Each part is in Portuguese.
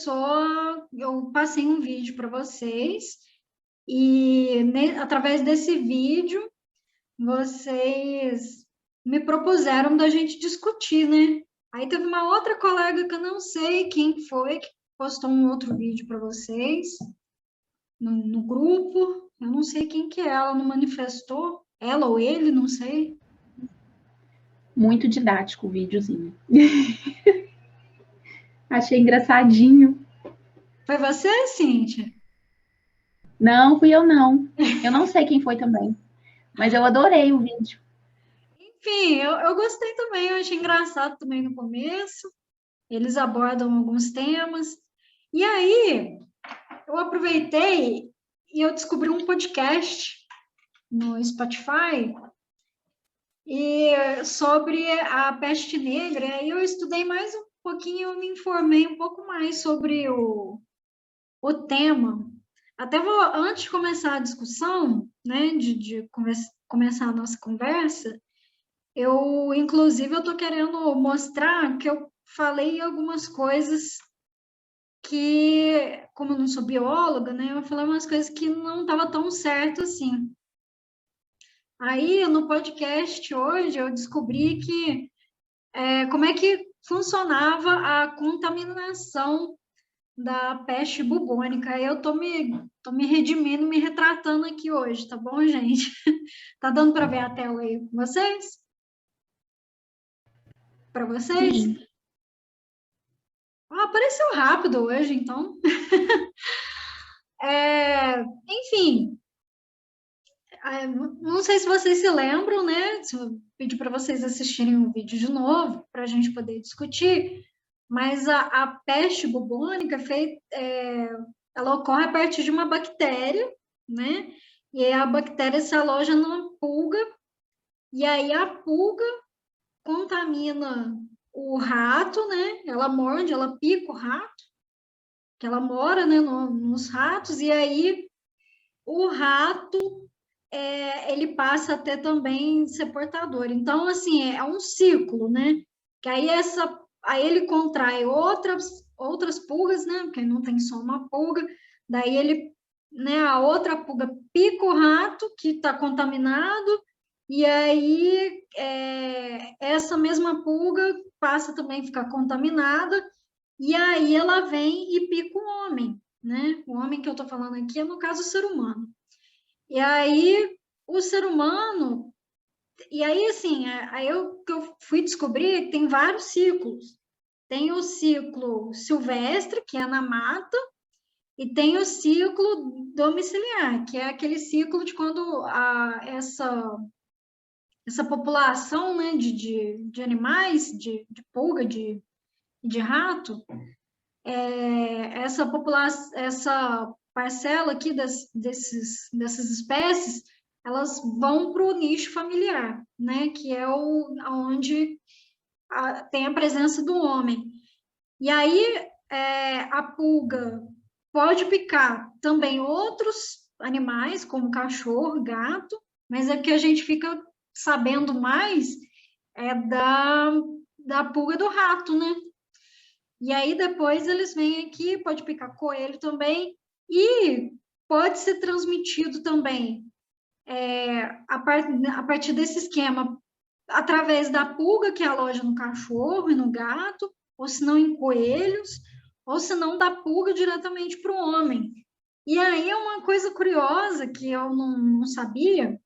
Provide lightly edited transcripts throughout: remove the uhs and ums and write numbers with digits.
eu passei um vídeo para vocês, e através desse vídeo, vocês me propuseram da gente discutir, né? Aí teve uma outra colega que eu não sei quem foi, que postou um outro vídeo para vocês no grupo. Eu não sei quem que é, ela não manifestou, ela ou ele, não sei. Muito didático o videozinho. Achei engraçadinho. Foi você, Cíntia? Não, fui eu não. Eu não sei quem foi também. Mas eu adorei o vídeo. Enfim, eu gostei também, eu achei engraçado também no começo. Eles abordam alguns temas. E aí, eu aproveitei e eu descobri um podcast no Spotify e sobre a peste negra. E eu estudei mais um pouquinho, eu me informei um pouco mais sobre o tema. Até vou, antes de começar a discussão, né, de começar a nossa conversa, inclusive, eu estou querendo mostrar que eu falei algumas coisas que, como eu não sou bióloga, né, eu falei umas coisas que não estava tão certo assim. Aí, no podcast hoje, eu descobri que como é que funcionava a contaminação da peste bubônica. Eu tô me redimindo, me retratando aqui hoje, tá bom, gente? Tá dando para ver a tela aí com vocês? Para vocês? Sim. Ah, apareceu rápido hoje, então. Enfim, não sei se vocês se lembram, né? Se eu pedir para vocês assistirem o vídeo de novo, para a gente poder discutir, mas a peste bubônica ela ocorre a partir de uma bactéria, né? E aí a bactéria se aloja numa pulga, e aí a pulga contamina o rato, né? Ela morde, ela pica o rato, que ela mora, né, nos ratos, e aí o rato ele passa a ter também ser portador. Então, assim, é um ciclo, né? Que aí ele contrai outras pulgas, né? Porque não tem só uma pulga. Daí né, a outra pulga pica o rato que está contaminado, e aí essa mesma pulga passa também a ficar contaminada, e aí ela vem e pica o homem, né? O homem que eu estou falando aqui é, no caso, o ser humano. E aí, o ser humano. E aí, assim, que eu fui descobrir que tem vários ciclos. Tem o ciclo silvestre, que é na mata, e tem o ciclo domiciliar, que é aquele ciclo de quando essa população, né, de animais, de pulga, de rato, essa parcela aqui dessas espécies, elas vão para o nicho familiar, né? Que é onde tem a presença do homem. E aí a pulga pode picar também outros animais, como cachorro, gato, mas é que a gente fica sabendo mais da pulga do rato, né? E aí depois eles vêm aqui, pode picar coelho também, e pode ser transmitido também a partir desse esquema, através da pulga que aloja no cachorro e no gato, ou se não em coelhos, ou se não da pulga diretamente para o homem. E aí é uma coisa curiosa que eu não sabia,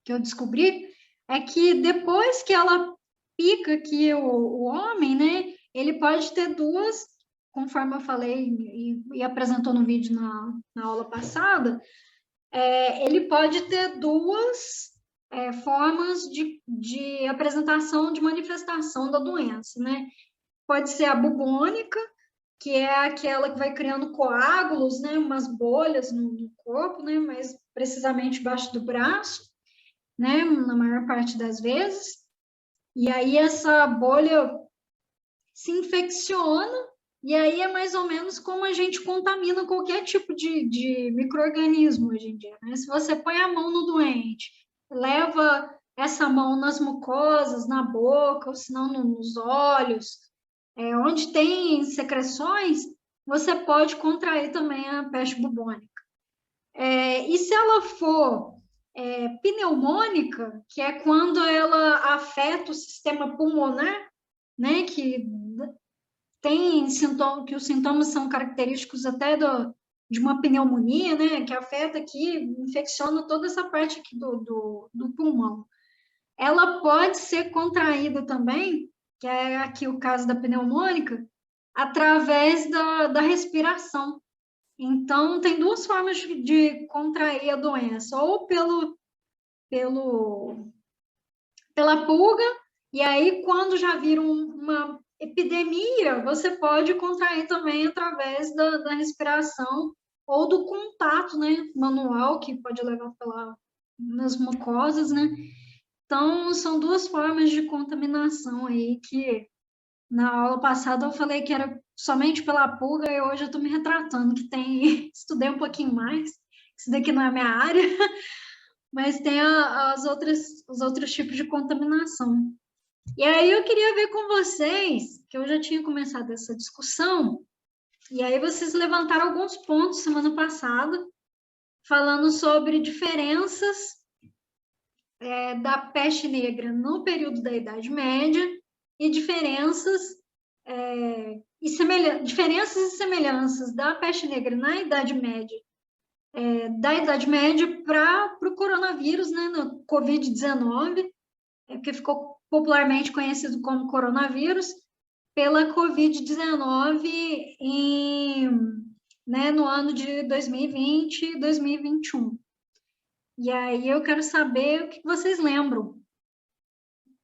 que eu descobri, é que depois que ela pica aqui o homem, né, ele pode ter duas, conforme eu falei e apresentou no vídeo na aula passada, ele pode ter duas formas de apresentação, de manifestação da doença, né? Pode ser a bubônica, que é aquela que vai criando coágulos, né, umas bolhas no corpo, né, mais precisamente embaixo do braço, né, na maior parte das vezes. E aí essa bolha se infecciona, e aí é mais ou menos como a gente contamina qualquer tipo de micro-organismo hoje em dia, né? Se você põe a mão no doente, leva essa mão nas mucosas, na boca, ou se não nos olhos, onde tem secreções, você pode contrair também a peste bubônica. E se ela for pneumônica, que é quando ela afeta o sistema pulmonar, né, que tem sintoma, que os sintomas são característicos até de uma pneumonia, né, que afeta aqui, infecciona toda essa parte aqui do pulmão. Ela pode ser contraída também, que é aqui o caso da pneumônica, através da respiração. Então, tem duas formas de contrair a doença, ou pela pulga, e aí, quando já vira uma epidemia, você pode contrair também através da respiração ou do contato, né, manual, que pode levar nas mucosas, né? Então, são duas formas de contaminação aí que na aula passada eu falei que era somente pela pulga e hoje eu estou me retratando que estudei um pouquinho mais, isso daqui não é a minha área, mas tem os outros tipos de contaminação. E aí eu queria ver com vocês, que eu já tinha começado essa discussão, e aí vocês levantaram alguns pontos semana passada, falando sobre diferenças da peste negra no período da Idade Média e diferenças e semelhanças da peste negra na Idade Média, para o coronavírus, né, no Covid-19, que ficou popularmente conhecido como coronavírus, pela Covid-19 no ano de 2020 e 2021. E aí eu quero saber o que vocês lembram,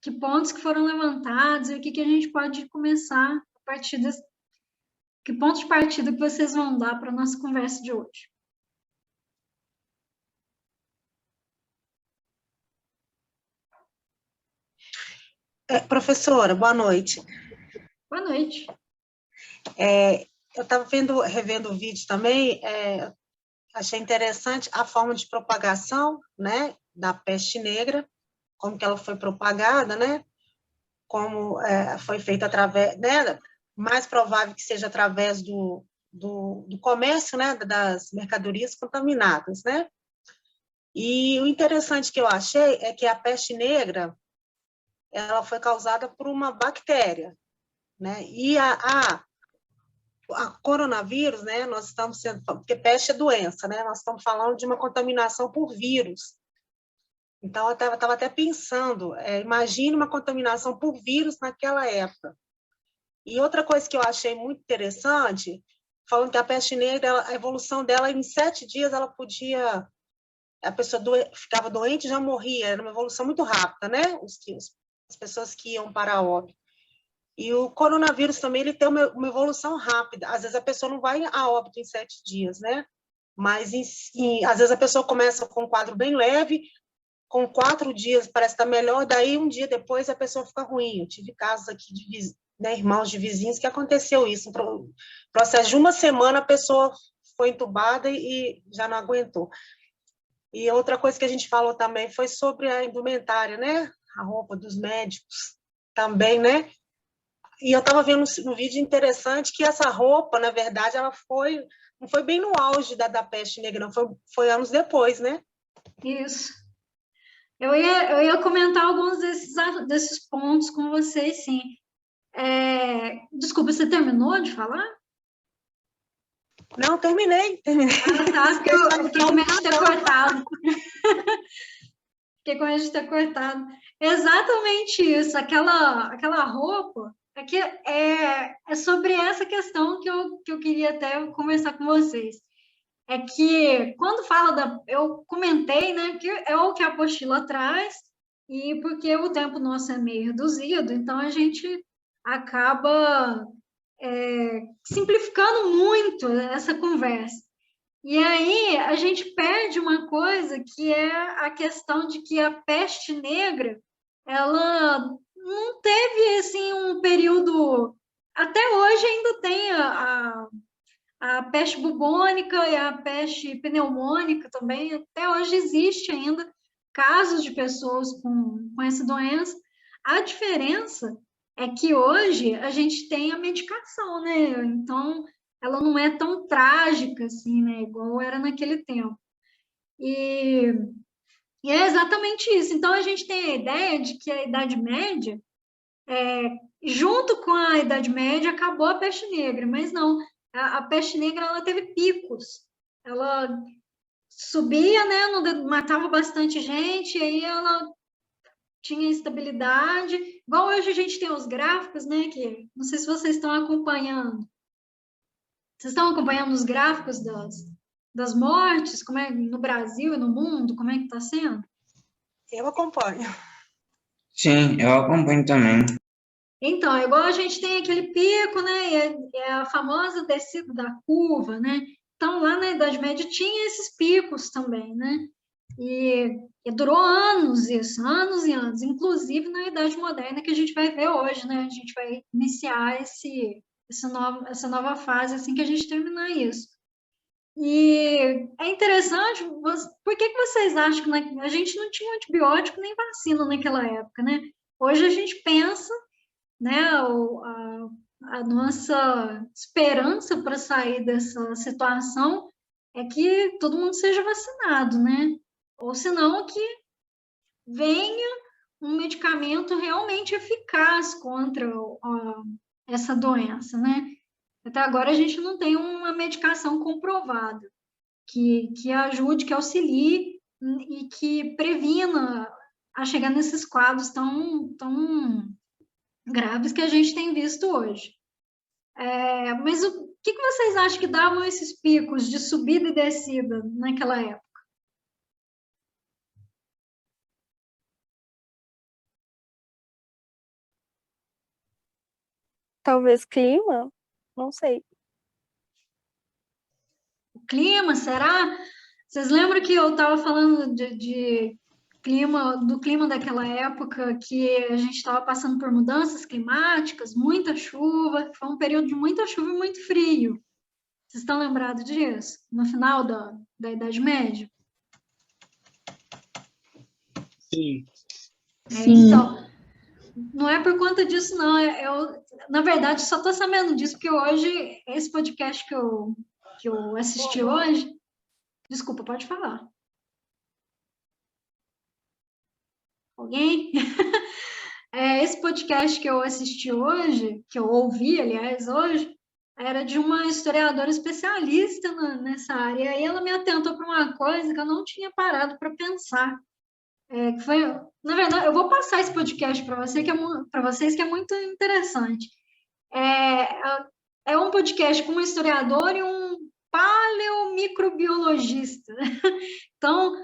que pontos que foram levantados e o que a gente pode começar a partir desse... Que pontos de partida que vocês vão dar para a nossa conversa de hoje? Professora, boa noite. Boa noite. Eu estava revendo o vídeo também, achei interessante a forma de propagação, né, da peste negra, como que ela foi propagada, né, como foi feita através, né, mais provável que seja através do comércio, né, das mercadorias contaminadas, né. E o interessante que eu achei é que a peste negra, ela foi causada por uma bactéria, né, e a coronavírus, né, nós estamos sendo, porque peste é doença, né, nós estamos falando de uma contaminação por vírus. Então, eu estava até pensando, imagine uma contaminação por vírus naquela época. E outra coisa que eu achei muito interessante, falando que a peste negra, a evolução dela, em 7 dias, ela podia, a pessoa ficava doente e já morria, era uma evolução muito rápida, né, as pessoas que iam para a óbito. E o coronavírus também, ele tem uma evolução rápida. Às vezes a pessoa não vai a óbito em 7 dias, né? Mas às vezes a pessoa começa com um quadro bem leve, com 4 dias parece estar melhor, daí um dia depois a pessoa fica ruim. Eu tive casos aqui de irmãos de vizinhos que aconteceu isso. No processo de uma semana a pessoa foi entubada e já não aguentou. E outra coisa que a gente falou também foi sobre a indumentária, né? A roupa dos médicos também, né? E eu estava vendo um vídeo interessante que essa roupa, na verdade, ela não foi bem no auge da peste negra, não, foi anos depois, né? Isso. Eu ia comentar alguns desses pontos com vocês, sim. Desculpa, você terminou de falar? Não, terminei. Ah, tá, porque eu fiquei com medo de ter cortado. Fiquei com medo de ter cortado. Exatamente isso, aquela roupa... Aqui é sobre essa questão que eu queria até conversar com vocês. É que, quando fala eu comentei, né, que é o que a apostila traz, e porque o tempo nosso é meio reduzido, então a gente acaba simplificando muito essa conversa. E aí a gente perde uma coisa que é a questão de que a peste negra, ela não teve assim um período, até hoje ainda tem a peste bubônica e a peste pneumônica também, até hoje existe ainda casos de pessoas com essa doença. A diferença é que hoje a gente tem a medicação, né? Então, ela não é tão trágica assim, né? Igual era naquele tempo. E, e é exatamente isso. Então, a gente tem a ideia de que a Idade Média, junto com a Idade Média, acabou a peste negra, mas não. A peste negra, ela teve picos. Ela subia, né? Matava bastante gente, e aí ela tinha estabilidade. Igual hoje a gente tem os gráficos, né? Que não sei se vocês estão acompanhando. Vocês estão acompanhando os gráficos das mortes, como é no Brasil e no mundo, como é que está sendo? Eu acompanho. Sim, eu acompanho também. Então, igual a gente tem aquele pico, né? É a famosa descida da curva, né? Então, lá na Idade Média tinha esses picos também, né? E durou anos isso, anos e anos, inclusive na Idade Moderna, que a gente vai ver hoje, né? A gente vai iniciar essa nova fase assim que a gente terminar isso. E é interessante, por que vocês acham que a gente não tinha antibiótico nem vacina naquela época, né? Hoje a gente pensa, né, a nossa esperança para sair dessa situação é que todo mundo seja vacinado, né? Ou senão que venha um medicamento realmente eficaz contra essa doença, né? Até agora a gente não tem uma medicação comprovada que ajude, que auxilie e que previna a chegar nesses quadros tão graves que a gente tem visto hoje. Mas o que vocês acham que davam esses picos de subida e descida naquela época? Talvez clima? Não sei. O clima, será? Vocês lembram que eu estava falando de clima, do clima daquela época, que a gente estava passando por mudanças climáticas, muita chuva, foi um período de muita chuva e muito frio. Vocês estão lembrados disso? No final da Idade Média? Sim. Sim. Então, não é por conta disso, não. Na verdade, só estou sabendo disso, porque hoje, esse podcast que eu assisti hoje... Desculpa, pode falar. Alguém? Esse podcast que eu assisti hoje, que eu ouvi, aliás, hoje, era de uma historiadora especialista nessa área. E aí ela me atentou para uma coisa que eu não tinha parado para pensar. Que foi, na verdade, eu vou passar esse podcast para vocês, que é muito interessante. É um podcast com um historiador e um paleomicrobiologista. Então,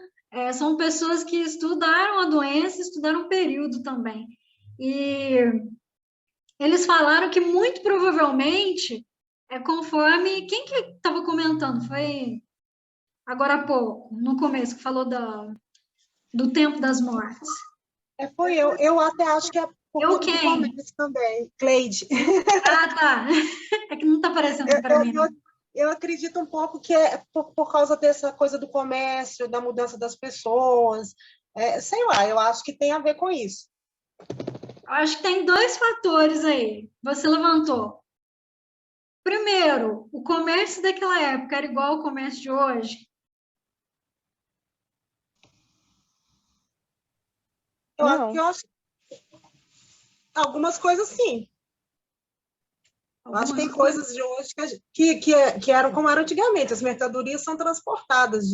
são pessoas que estudaram a doença, estudaram o período também. E eles falaram que muito provavelmente conforme... Quem que estava comentando? Foi agora há pouco, no começo, que falou do tempo das mortes. Foi eu. Eu até acho que é por Eu conta do quem? comércio também. Cleide. Ah, tá. É que não está aparecendo para mim. Eu acredito um pouco que é por causa dessa coisa do comércio, da mudança das pessoas. Sei lá, eu acho que tem a ver com isso. Eu acho que tem dois fatores aí. Você levantou. Primeiro, o comércio daquela época era igual ao comércio de hoje? Eu Não. acho algumas coisas sim. Eu acho que tem coisas de hoje que eram como eram antigamente. As mercadorias são transportadas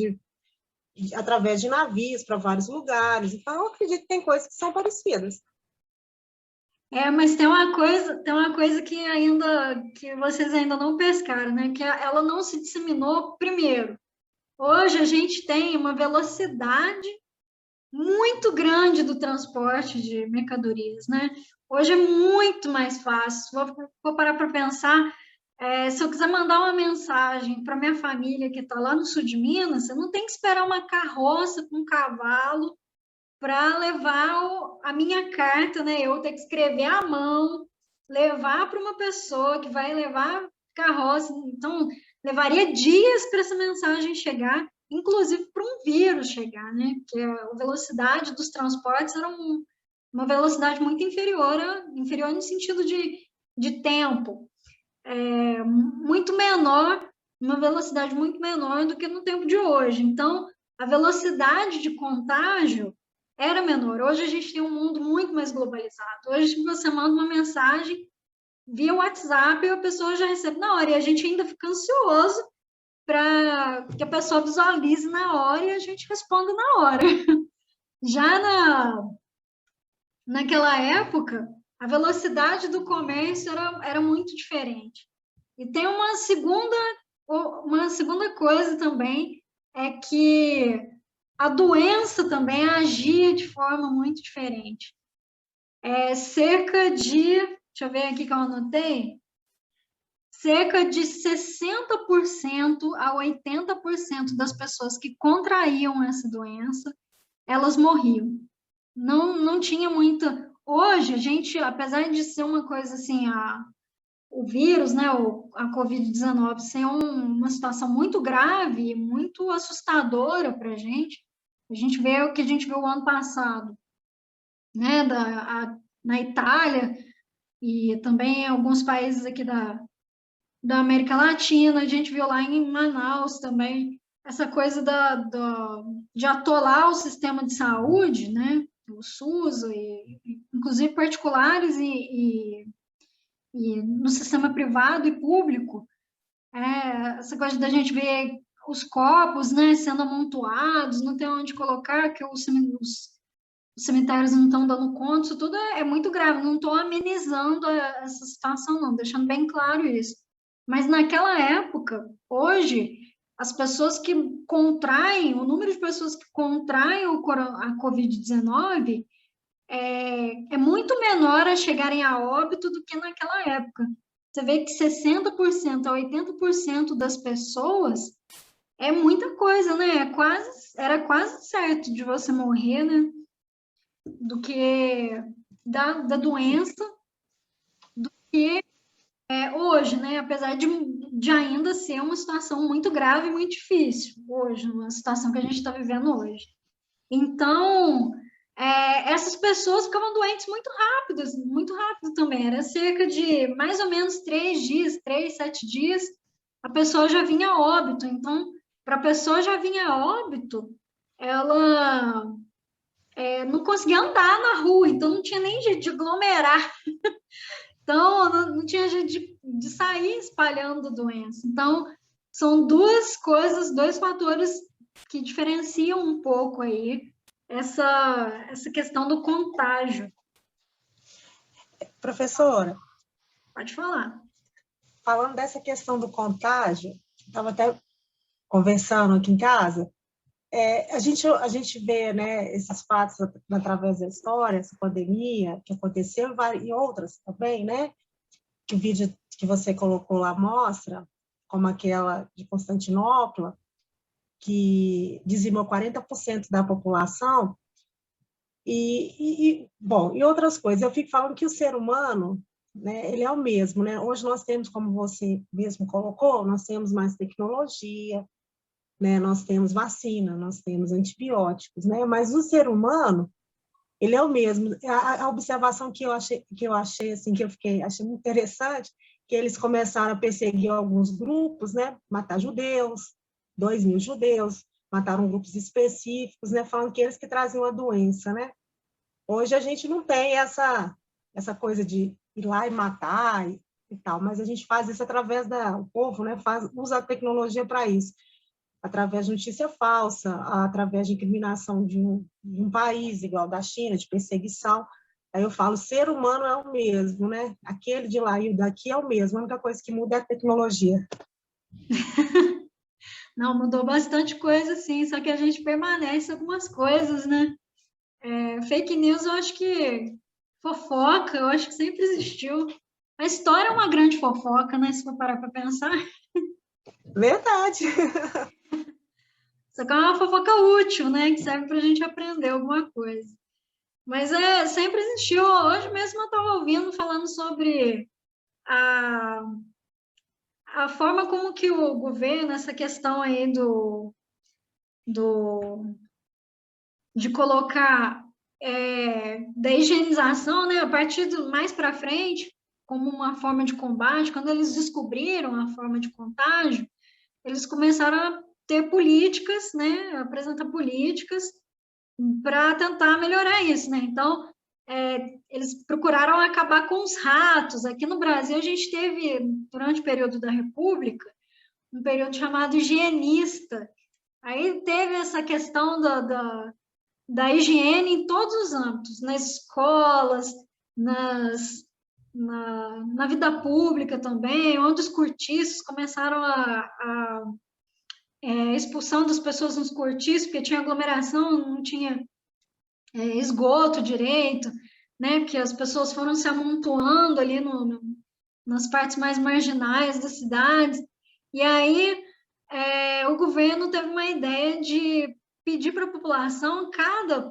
através de navios para vários lugares. Então, eu acredito que tem coisas que são parecidas. Mas tem uma coisa que vocês ainda não pescaram, né? Que ela não se disseminou primeiro. Hoje a gente tem uma velocidade muito grande do transporte de mercadorias, né? Hoje é muito mais fácil. Vou parar para pensar. Se eu quiser mandar uma mensagem para minha família que está lá no sul de Minas, eu não tenho que esperar uma carroça com um cavalo para levar a minha carta, né? Eu tenho que escrever à mão, levar para uma pessoa que vai levar carroça. Então, levaria dias para essa mensagem chegar, inclusive para um vírus chegar, né? Porque a velocidade dos transportes era uma velocidade muito inferior no sentido de tempo. muito menor, uma velocidade muito menor do que no tempo de hoje. Então, a velocidade de contágio era menor. Hoje a gente tem um mundo muito mais globalizado. Hoje você manda uma mensagem via WhatsApp e a pessoa já recebe na hora. E a gente ainda fica ansioso para que a pessoa visualize na hora e a gente responda na hora. Já naquela época, a velocidade do comércio era muito diferente. E tem uma segunda coisa também, é que a doença também agia de forma muito diferente. Deixa eu ver aqui que eu anotei, cerca de 60% a 80% das pessoas que contraíam essa doença, elas morriam. Não tinha muita... Hoje, a gente, apesar de ser uma coisa assim, o vírus, né, a Covid-19 ser uma situação muito grave, muito assustadora para a gente vê o que a gente viu o ano passado, né, na Itália e também em alguns países aqui da América Latina, a gente viu lá em Manaus também, essa coisa de atolar o sistema de saúde, né, o SUS, inclusive particulares e no sistema privado e público, essa coisa da gente ver os corpos, né, sendo amontoados, não tem onde colocar, que os cemitérios não estão dando conta, isso tudo é muito grave, não estou amenizando essa situação, não, deixando bem claro isso. Mas naquela época, hoje, as pessoas que contraem, o número de pessoas que contraem a Covid-19 é muito menor a chegarem a óbito do que naquela época. Você vê que 60% a 80% das pessoas é muita coisa, né? Era quase certo de você morrer, né? Do que da doença, do que hoje, né? Apesar de ainda ser uma situação muito grave e muito difícil hoje, uma situação que a gente está vivendo hoje. Então, essas pessoas ficavam doentes muito rápido também. Era cerca de mais ou menos 7 dias, a pessoa já vinha a óbito. Então, para a pessoa já vir a óbito, ela não conseguia andar na rua, então não tinha nem jeito de aglomerar. Então, não tinha jeito de sair espalhando doença. Então, são duas coisas, dois fatores que diferenciam um pouco aí essa questão do contágio. Professora, Pode falar. falando dessa questão do contágio, estava até conversando aqui em casa, a gente vê, né, esses fatos através da história, essa pandemia que aconteceu e outras também, né, que o vídeo que você colocou lá mostra, como aquela de Constantinopla, que dizimou 40% da população, bom, e outras coisas. Eu fico falando que o ser humano, né, ele é o mesmo, né? Hoje nós temos, como você mesmo colocou, nós temos mais tecnologia, né? Nós temos vacina, nós temos antibióticos, né? Mas o ser humano, ele é o mesmo. A observação que eu achei assim, achei muito interessante, que eles começaram a perseguir alguns grupos, né? Matar judeus, 2.000 judeus, mataram grupos específicos, né? Falando que eles que traziam a doença, né? Hoje a gente não tem essa coisa de ir lá e matar e tal, mas a gente faz isso através o povo, né? Usa a tecnologia para isso, através de notícia falsa, através de incriminação de um país, igual da China, de perseguição. Aí eu falo, ser humano é o mesmo, né? Aquele de lá e o daqui é o mesmo, a única coisa que muda é a tecnologia. Não, mudou bastante coisa, sim, só que a gente permanece algumas coisas, né? Fake news, eu acho que fofoca, eu acho que sempre existiu. A história é uma grande fofoca, né? Se for parar para pensar. Verdade. Só que é uma fofoca útil, né? Que serve para a gente aprender alguma coisa. Mas sempre existiu. Hoje mesmo eu estava ouvindo falando sobre a forma como que o governo, essa questão aí de colocar da higienização, né? A partir mais para frente, como uma forma de combate, quando eles descobriram a forma de contágio, eles começaram a ter políticas, né, apresentar políticas para tentar melhorar isso, né? Então, eles procuraram acabar com os ratos. Aqui no Brasil, a gente teve, durante o período da República, um período chamado higienista. Aí teve essa questão da higiene em todos os âmbitos, nas escolas, na vida pública também, onde os cortiços começaram a expulsão das pessoas nos cortiços, porque tinha aglomeração, não tinha esgoto direito, né? Porque as pessoas foram se amontoando ali nas partes mais marginais das cidades. E aí o governo teve uma ideia de pedir para a população,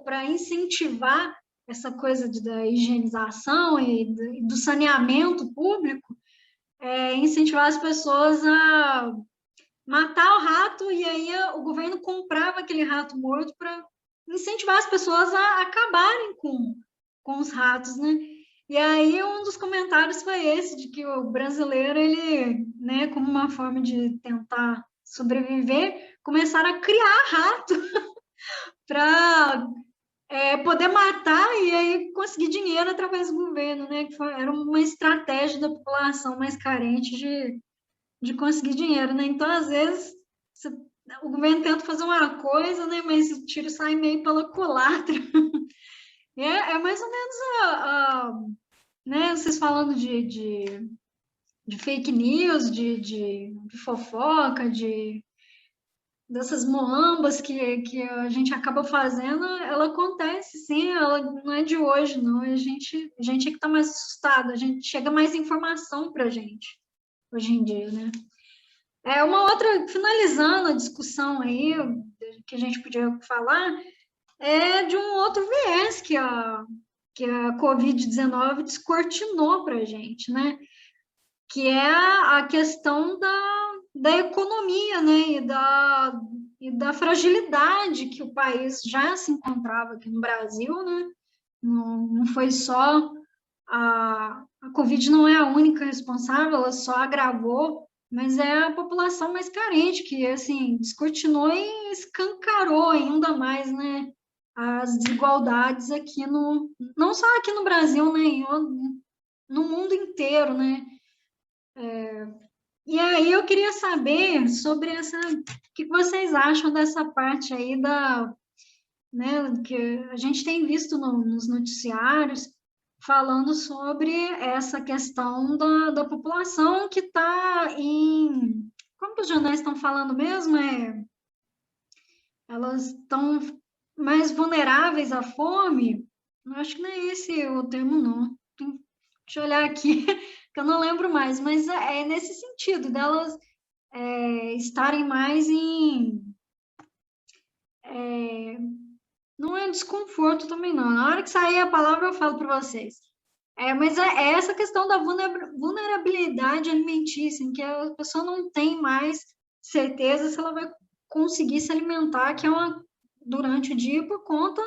para incentivar essa coisa da higienização e do saneamento público, incentivar as pessoas a matar o rato, e aí o governo comprava aquele rato morto para incentivar as pessoas a acabarem com os ratos, né? E aí um dos comentários foi esse, de que o brasileiro, ele, né, como uma forma de tentar sobreviver, começaram a criar rato para poder matar e aí conseguir dinheiro através do governo, né? Que era uma estratégia da população mais carente de conseguir dinheiro, né? Então, às vezes, o governo tenta fazer uma coisa, né? Mas o tiro sai meio pela culatra. É mais ou menos né? Vocês falando de fake news, de fofoca, dessas moambas que a gente acaba fazendo, ela acontece, sim, ela não é de hoje, não. A gente é que está mais assustado, a gente chega mais informação para a gente hoje em dia, né? Uma outra, finalizando a discussão aí, que a gente podia falar, de um outro viés que a Covid-19 descortinou para a gente, né? Que é a questão da economia, né? E da fragilidade que o país já se encontrava aqui no Brasil, né? Não foi só a Covid, não é a única responsável, ela só agravou, mas é a população mais carente que, assim, descortinou e escancarou ainda mais, né, as desigualdades aqui não só aqui no Brasil, né, no mundo inteiro, né. E aí eu queria saber sobre o que vocês acham dessa parte aí né, que a gente tem visto nos noticiários, falando sobre essa questão da população que está em... Como que os jornais estão falando mesmo? Elas estão mais vulneráveis à fome? Eu acho que não é esse o termo, não. Deixa eu olhar aqui, que eu não lembro mais, mas é nesse sentido, delas estarem mais não é desconforto também, não. Na hora que sair a palavra, eu falo para vocês. Mas é essa questão da vulnerabilidade alimentícia, em que a pessoa não tem mais certeza se ela vai conseguir se alimentar, que durante o dia, por conta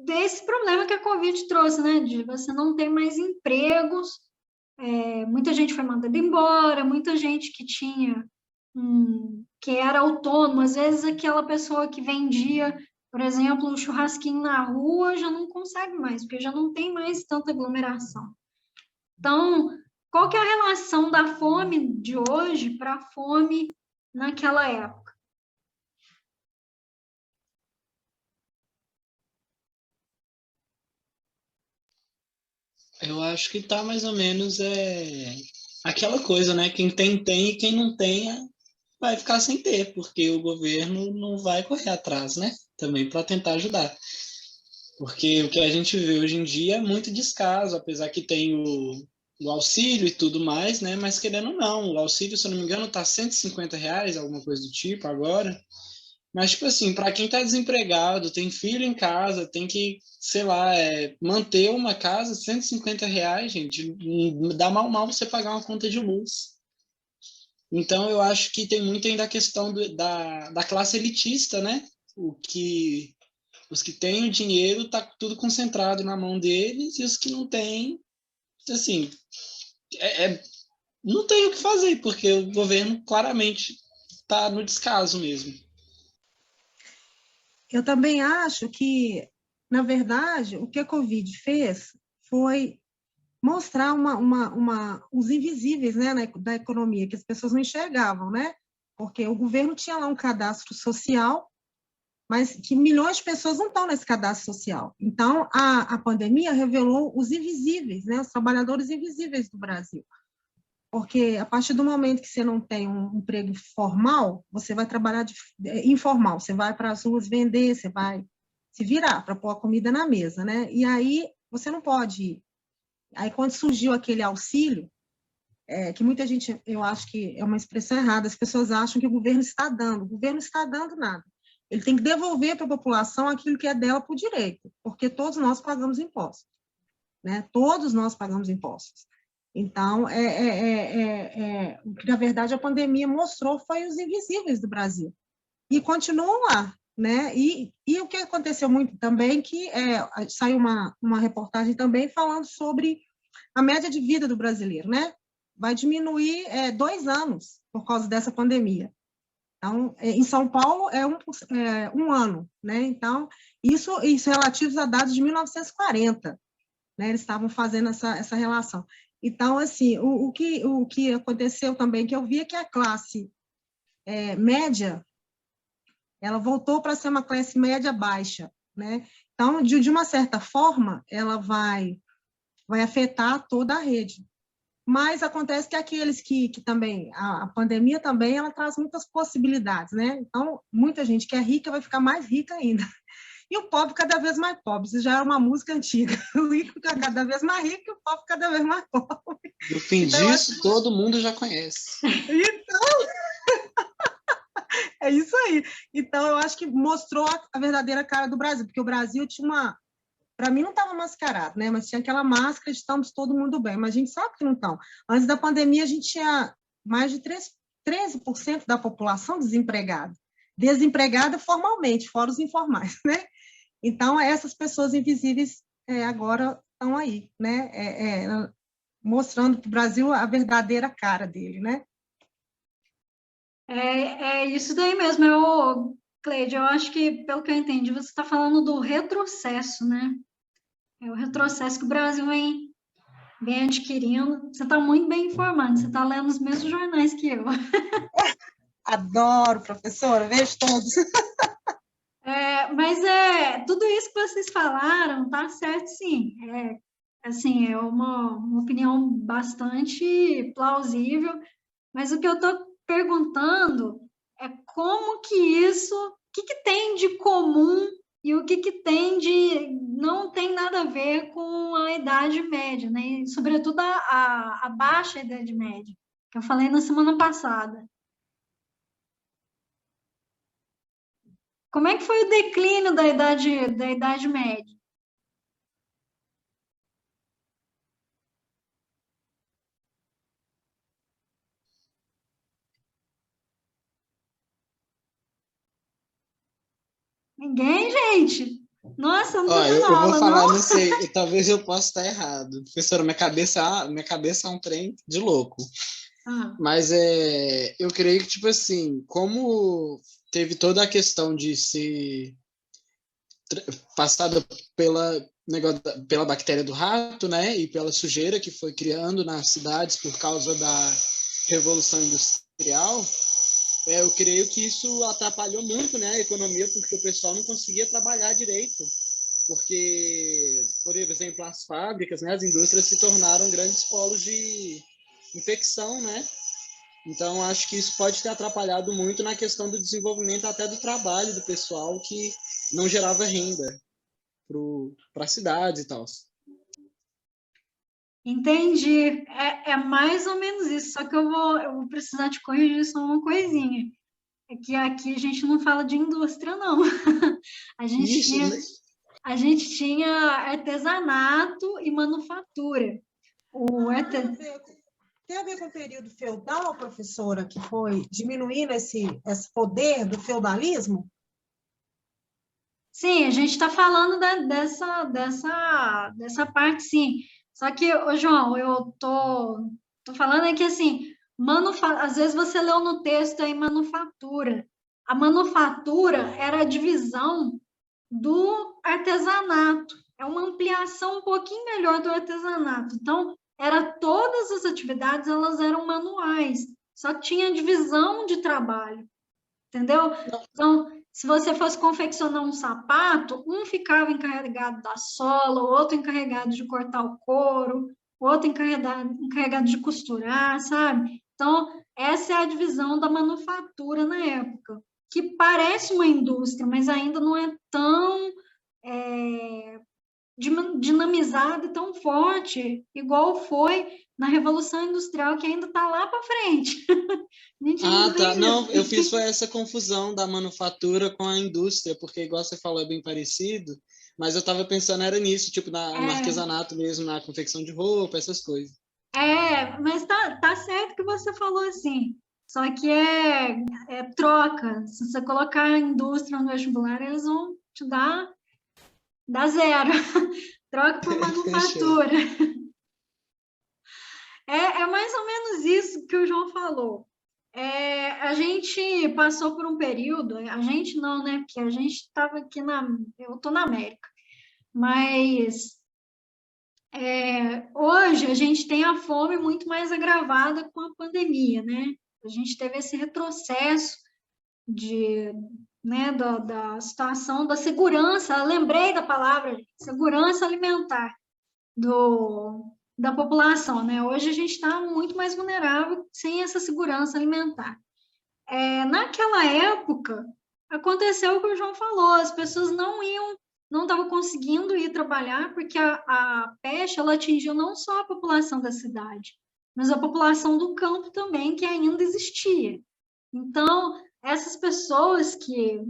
desse problema que a Covid trouxe, né? De você não ter mais empregos, muita gente foi mandada embora, muita gente que era autônomo, às vezes aquela pessoa que vendia, por exemplo, um churrasquinho na rua já não consegue mais, porque já não tem mais tanta aglomeração. Então, qual que é a relação da fome de hoje para a fome naquela época? Eu acho que tá mais ou menos aquela coisa, né? Quem tem, tem, e quem não tem vai ficar sem ter, porque o governo não vai correr atrás, né? Também para tentar ajudar. Porque o que a gente vê hoje em dia é muito descaso, apesar que tem o auxílio e tudo mais, né? Mas querendo ou não, o auxílio, se eu não me engano, tá R$ 150, alguma coisa do tipo agora. Mas, tipo assim, para quem está desempregado, tem filho em casa, tem que, sei lá, manter uma casa, R$ 150, gente, dá mal você pagar uma conta de luz. Então, eu acho que tem muito ainda a questão da classe elitista, né? Os que têm o dinheiro, tá tudo concentrado na mão deles, e os que não têm assim, não tem o que fazer, porque o governo claramente está no descaso mesmo. Eu também acho que, na verdade, o que a Covid fez foi mostrar os invisíveis, né, da economia, que as pessoas não enxergavam, né? Porque o governo tinha lá um cadastro social, mas que milhões de pessoas não estão nesse cadastro social. Então, a pandemia revelou os invisíveis, né, os trabalhadores invisíveis do Brasil. Porque a partir do momento que você não tem um emprego formal, você vai trabalhar informal, você vai para as ruas vender, você vai se virar para pôr a comida na mesa, né? E aí você não pode ir. Aí, quando surgiu aquele auxílio, que muita gente, eu acho que é uma expressão errada, as pessoas acham que o governo está dando. O governo não está dando nada. Ele tem que devolver para a população aquilo que é dela por direito, porque todos nós pagamos impostos, né? Todos nós pagamos impostos. Então, o que, na verdade, a pandemia mostrou foi os invisíveis do Brasil. E continuam lá, né? E o que aconteceu muito também, que saiu uma reportagem também falando sobre a média de vida do brasileiro, né? Vai diminuir 2 anos por causa dessa pandemia. Então, em São Paulo é um ano, né? Então, isso relativos a dados de 1940, né? Eles estavam fazendo essa relação. Então, assim, o que aconteceu também, que eu vi, é que a classe média, ela voltou para ser uma classe média baixa, né? Então, de uma certa forma, ela vai afetar toda a rede. Mas acontece que aqueles que também, a pandemia também, ela traz muitas possibilidades, né? Então, muita gente que é rica vai ficar mais rica ainda. E o pobre cada vez mais pobre. Isso já é uma música antiga. O rico fica cada vez mais rico e o pobre cada vez mais pobre. E o fim Então, disso, todo mundo já conhece. Então, é isso aí. Então, eu acho que mostrou a verdadeira cara do Brasil, porque o Brasil tinha para mim não estava mascarado, né? Mas tinha aquela máscara de estamos todo mundo bem, mas a gente sabe que não estão. Antes da pandemia, a gente tinha mais de 13% da população desempregada formalmente, fora os informais, né? Então, essas pessoas invisíveis agora estão aí, né? Mostrando para o Brasil a verdadeira cara dele, né? É isso daí mesmo, Cleide, eu acho que, pelo que eu entendi, você está falando do retrocesso, né? É o retrocesso que o Brasil vem adquirindo. Você está muito bem informado, você está lendo os mesmos jornais que eu. Adoro, professora, vejo todos. Mas tudo isso que vocês falaram tá certo, sim. Assim, é uma opinião bastante plausível, mas o que eu estou perguntando é como que isso, o que tem de comum e o que tem de não tem nada a ver com a Idade Média, né? E, sobretudo a baixa Idade Média, que eu falei na semana passada. Como é que foi o declínio da Idade Média? Ninguém, gente? Nossa, eu não tô dando Eu vou aula, falar, não? não sei, talvez eu possa estar errado. Professora, minha cabeça é um trem de louco. Mas eu creio que, tipo assim, como teve toda a questão de ser passada pela bactéria do rato, né, e pela sujeira que foi criando nas cidades por causa da Revolução Industrial, eu creio que isso atrapalhou muito, né, a economia, porque o pessoal não conseguia trabalhar direito. Porque, por exemplo, as fábricas, né, as indústrias se tornaram grandes polos de infecção, né? Então, acho que isso pode ter atrapalhado muito na questão do desenvolvimento até do trabalho do pessoal, que não gerava renda para a cidade e tal. Entendi. É mais ou menos isso, só que eu vou precisar te corrigir só uma coisinha. É que aqui a gente não fala de indústria, não. A gente tinha artesanato e manufatura. Tem a ver com o período feudal, professora, que foi diminuindo esse poder do feudalismo? Sim, a gente está falando dessa parte, sim. Só que, ô, João, eu tô falando é que, assim, às vezes você leu no texto aí manufatura. A manufatura era a divisão do artesanato. É uma ampliação um pouquinho melhor do artesanato. Então, todas as atividades, elas eram manuais. Só que tinha divisão de trabalho, entendeu? Então, se você fosse confeccionar um sapato, um ficava encarregado da sola, o outro encarregado de cortar o couro, o outro encarregado de costurar, sabe? Então, essa é a divisão da manufatura na época, que parece uma indústria, mas ainda não é tão dinamizada e tão forte, igual foi na Revolução Industrial, que ainda está lá para frente. A gente ainda Tá. nem Não, eu viu. fiz foi essa confusão da manufatura com a indústria, porque, igual você falou, é bem parecido, mas eu estava pensando era nisso, tipo, no artesanato mesmo, na confecção de roupa, essas coisas. Mas tá certo que você falou assim. Só que é troca. Se você colocar indústria no vestibular, eles vão te dar zero. Troca por Fechou. manufatura. É mais ou menos isso que o João falou. A gente passou por um período, a gente não, né? Porque a gente estava aqui eu estou na América, mas hoje a gente tem a fome muito mais agravada com a pandemia, né? A gente teve esse retrocesso da situação da segurança, eu lembrei da palavra, segurança alimentar da população, né? Hoje a gente está muito mais vulnerável sem essa segurança alimentar. Naquela época, aconteceu o que o João falou, as pessoas não estavam conseguindo ir trabalhar, porque a peste, ela atingiu não só a população da cidade, mas a população do campo também, que ainda existia. Então, essas pessoas que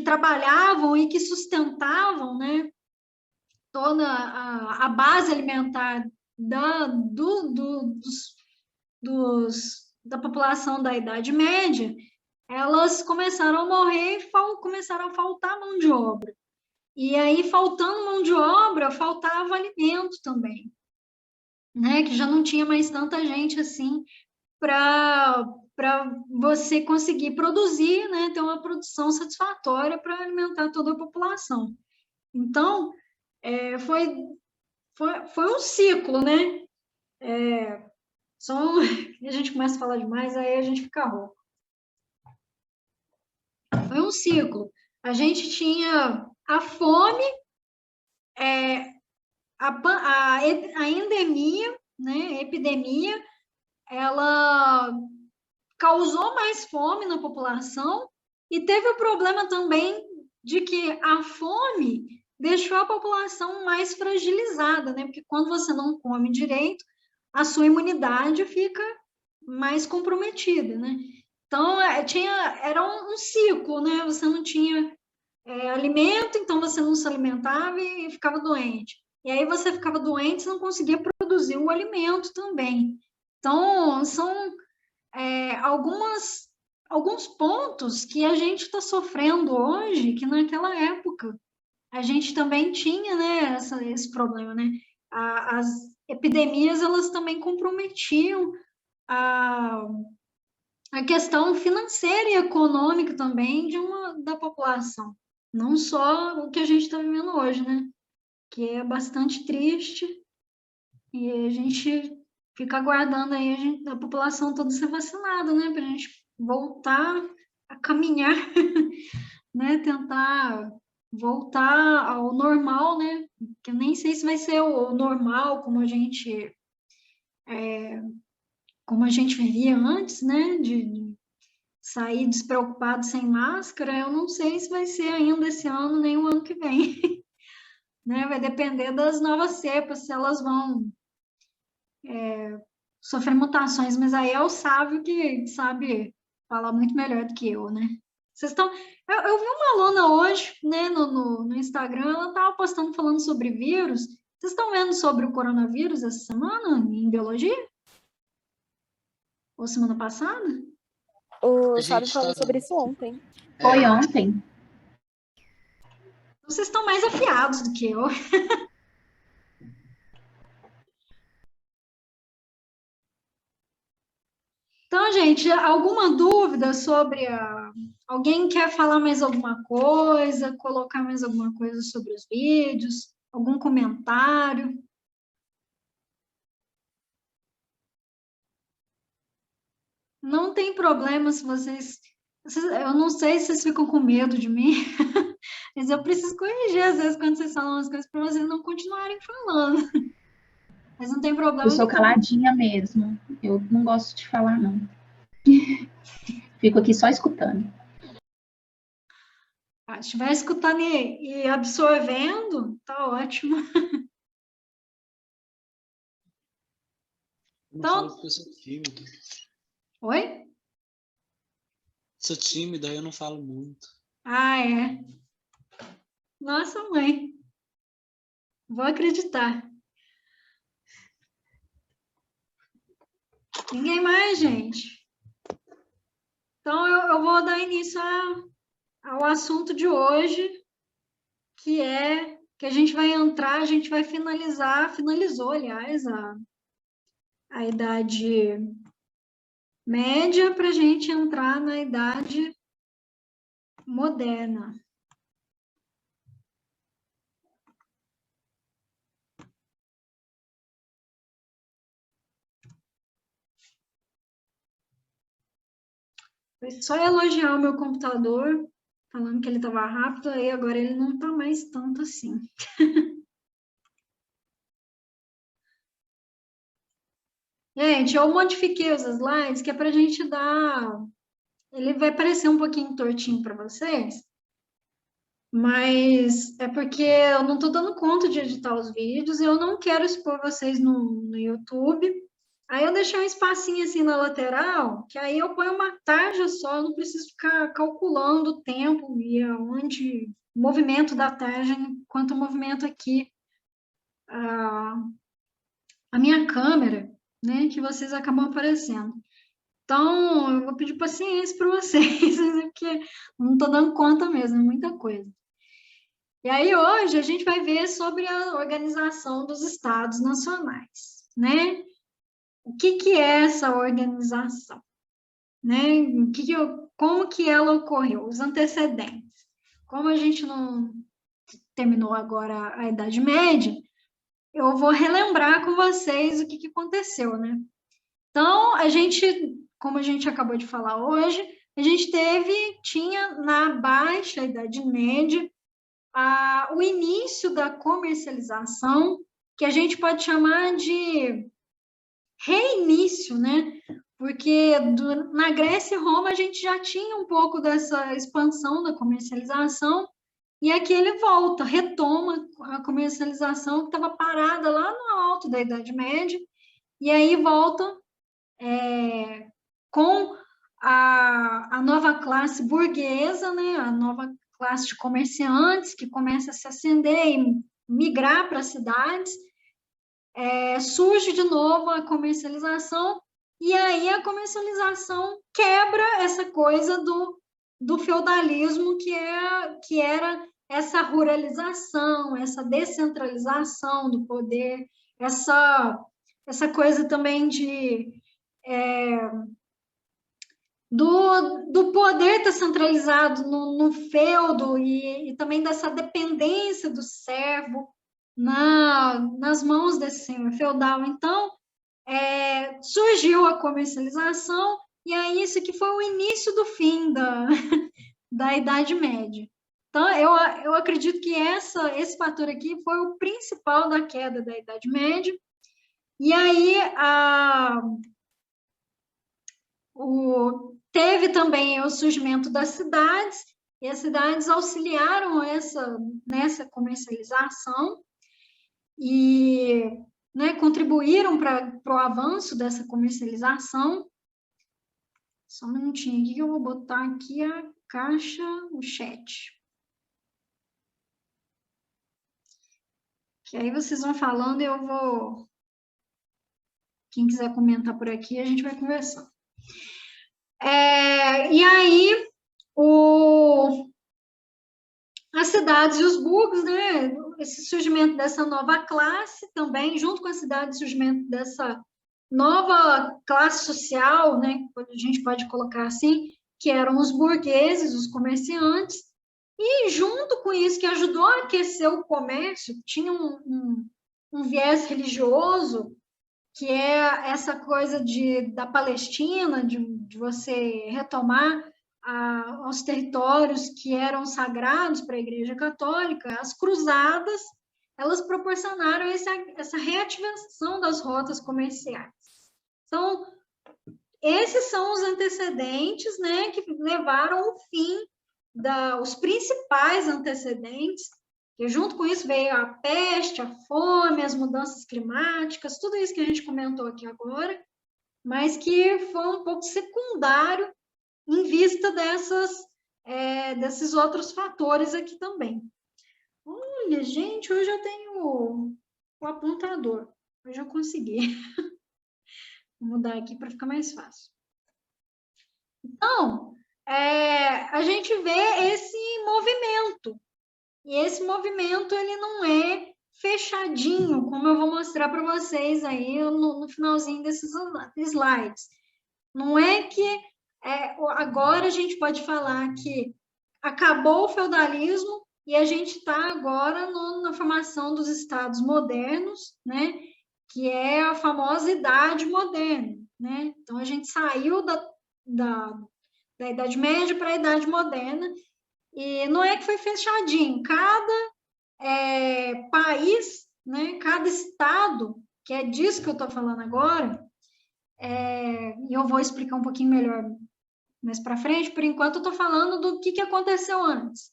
trabalhavam e que sustentavam, né, toda a base alimentar da população da Idade Média, elas começaram a morrer e começaram a faltar mão de obra. E aí, faltando mão de obra, faltava alimento também, né? Que já não tinha mais tanta gente assim para você conseguir produzir, né? Ter uma produção satisfatória para alimentar toda a população. Então, foi um ciclo, né? A gente começa a falar demais, aí a gente fica rouco. Foi um ciclo. A gente tinha a fome, a endemia, né, a epidemia, ela causou mais fome na população e teve o problema também de que a fome deixou a população mais fragilizada, né? Porque quando você não come direito, a sua imunidade fica mais comprometida, né? Então, era um ciclo, né? Você não tinha alimento, então você não se alimentava e ficava doente. E aí você ficava doente e não conseguia produzir o alimento também. Então, são alguns pontos que a gente está sofrendo hoje, que naquela época a gente também tinha, né, esse problema, né? As epidemias, elas também comprometiam a questão financeira e econômica também da população. Não só o que a gente está vivendo hoje, né? Que é bastante triste e a gente fica aguardando aí a população toda ser vacinada, né? Para a gente voltar a caminhar, né? Tentar voltar ao normal, né? Que eu nem sei se vai ser o normal como a gente vivia antes, né? De sair despreocupado sem máscara, eu não sei se vai ser ainda esse ano, nem o ano que vem. Né? Vai depender das novas cepas, se elas vão sofrer mutações, mas aí é o sábio que sabe falar muito melhor do que eu, né? Eu vi uma aluna hoje, né, no Instagram, ela estava postando falando sobre vírus. Vocês estão vendo sobre o coronavírus essa semana, em biologia? Ou semana passada? O Sábio falou sobre isso ontem. Foi ontem. Vocês estão mais afiados do que eu. gente, alguma dúvida sobre alguém quer falar mais alguma coisa, colocar mais alguma coisa sobre os vídeos? Algum comentário? Não tem problema se vocês... Eu não sei se vocês ficam com medo de mim, mas eu preciso corrigir às vezes quando vocês falam as coisas para vocês não continuarem falando. Mas não tem problema Eu sou nenhum. caladinha mesmo. Eu não gosto de falar, não. Fico aqui só escutando. Se estiver escutando e absorvendo, tá ótimo. Então, eu sou tímido. Oi? Sou tímida, aí eu não falo muito. Ah, é. Nossa, mãe. Vou acreditar. Ninguém mais, gente. Então, eu vou dar início ao assunto de hoje, que é que a gente vai entrar, a gente vai finalizou, aliás, a idade média para a gente entrar na idade moderna. Foi só elogiar o meu computador, falando que ele estava rápido, aí agora ele não está mais tanto assim. Gente, eu modifiquei os slides, que é para a gente dar... Ele vai parecer um pouquinho tortinho para vocês, mas é porque eu não estou dando conta de editar os vídeos e eu não quero expor vocês no YouTube. Aí eu deixei um espacinho assim na lateral, que aí eu ponho uma tarja só, eu não preciso ficar calculando o tempo e aonde o movimento da tarja, enquanto o movimento aqui, a minha câmera, né, que vocês acabam aparecendo. Então, eu vou pedir paciência para vocês, porque não estou dando conta mesmo, é muita coisa. E aí, hoje, a gente vai ver sobre a organização dos estados nacionais, né? O que é essa organização? Né? Como que ela ocorreu? Os antecedentes. Como a gente não terminou agora a Idade Média, eu vou relembrar com vocês o que aconteceu, né? Então, como a gente acabou de falar hoje, a gente tinha na Baixa Idade Média o início da comercialização, que a gente pode chamar de reinício, né? Porque na Grécia e Roma a gente já tinha um pouco dessa expansão da comercialização, e aqui ele retoma a comercialização que estava parada lá no alto da Idade Média, e aí volta com a nova classe burguesa, né? A nova classe de comerciantes que começa a se acender e migrar para as cidades, surge de novo a comercialização, e aí a comercialização quebra essa coisa do feudalismo, que era essa ruralização, essa descentralização do poder, essa coisa também do poder estar centralizado no feudo e também dessa dependência do servo nas mãos desse senhor feudal. Então, surgiu a comercialização, e aí isso aqui foi o início do fim da Idade Média. Então, eu acredito que esse fator aqui foi o principal da queda da Idade Média. E aí, teve também o surgimento das cidades, e as cidades auxiliaram nessa comercialização e, né, contribuíram para o avanço dessa comercialização. Só um minutinho aqui que eu vou botar aqui a caixa, o chat. Que aí vocês vão falando e eu vou... Quem quiser comentar por aqui, a gente vai conversando. E aí, as cidades e os burgos, né? Esse surgimento dessa nova classe também, junto com a cidade, o surgimento dessa nova classe social, né, a gente pode colocar assim, que eram os burgueses, os comerciantes, e junto com isso, que ajudou a aquecer o comércio, tinha um viés religioso, que é essa coisa da Palestina, de você retomar os territórios que eram sagrados para a Igreja Católica. As cruzadas, elas proporcionaram essa reativação das rotas comerciais. Então, esses são os antecedentes, né, que levaram ao fim os principais antecedentes, que junto com isso veio a peste, a fome, as mudanças climáticas, tudo isso que a gente comentou aqui agora, mas que foi um pouco secundário em vista desses outros fatores aqui também. Olha, gente, hoje eu tenho o apontador, hoje eu consegui. Vou mudar aqui para ficar mais fácil. Então, a gente vê esse movimento. E esse movimento, ele não é fechadinho, como eu vou mostrar para vocês aí no finalzinho desses slides. Não é que agora a gente pode falar que acabou o feudalismo e a gente está agora na formação dos estados modernos, né? Que é a famosa Idade Moderna, né? Então, a gente saiu da Idade Média para a Idade Moderna, e não é que foi fechadinho, cada país, né, cada estado, que é disso que eu estou falando agora, e eu vou explicar um pouquinho melhor mais para frente, por enquanto eu estou falando do que aconteceu antes.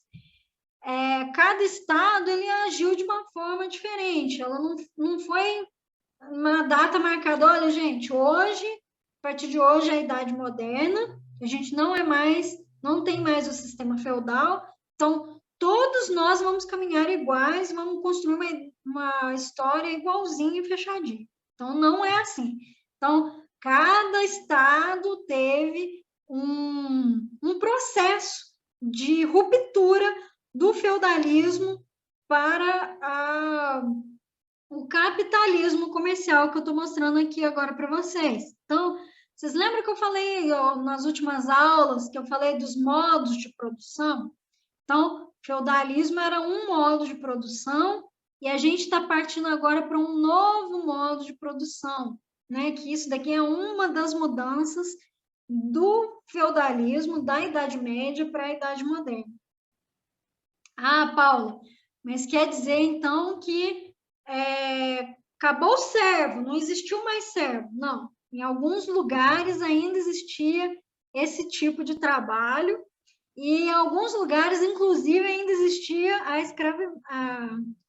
Cada estado, ele agiu de uma forma diferente, ela não foi uma data marcada, olha, gente, hoje, a partir de hoje é a Idade Moderna, a gente não tem mais o sistema feudal, então todos nós vamos caminhar iguais, vamos construir uma história igualzinha e fechadinha. Então, não é assim. Então, cada estado teve um processo de ruptura do feudalismo para o capitalismo comercial que eu estou mostrando aqui agora para vocês. Então, vocês lembram que eu falei nas últimas aulas, que eu falei dos modos de produção? Então, feudalismo era um modo de produção e a gente está partindo agora para um novo modo de produção, né? Que isso daqui é uma das mudanças do feudalismo, da Idade Média para a Idade Moderna. Ah, Paula, mas quer dizer, então, que acabou o servo, não existiu mais servo. Não, em alguns lugares ainda existia esse tipo de trabalho, e em alguns lugares, inclusive, ainda existia a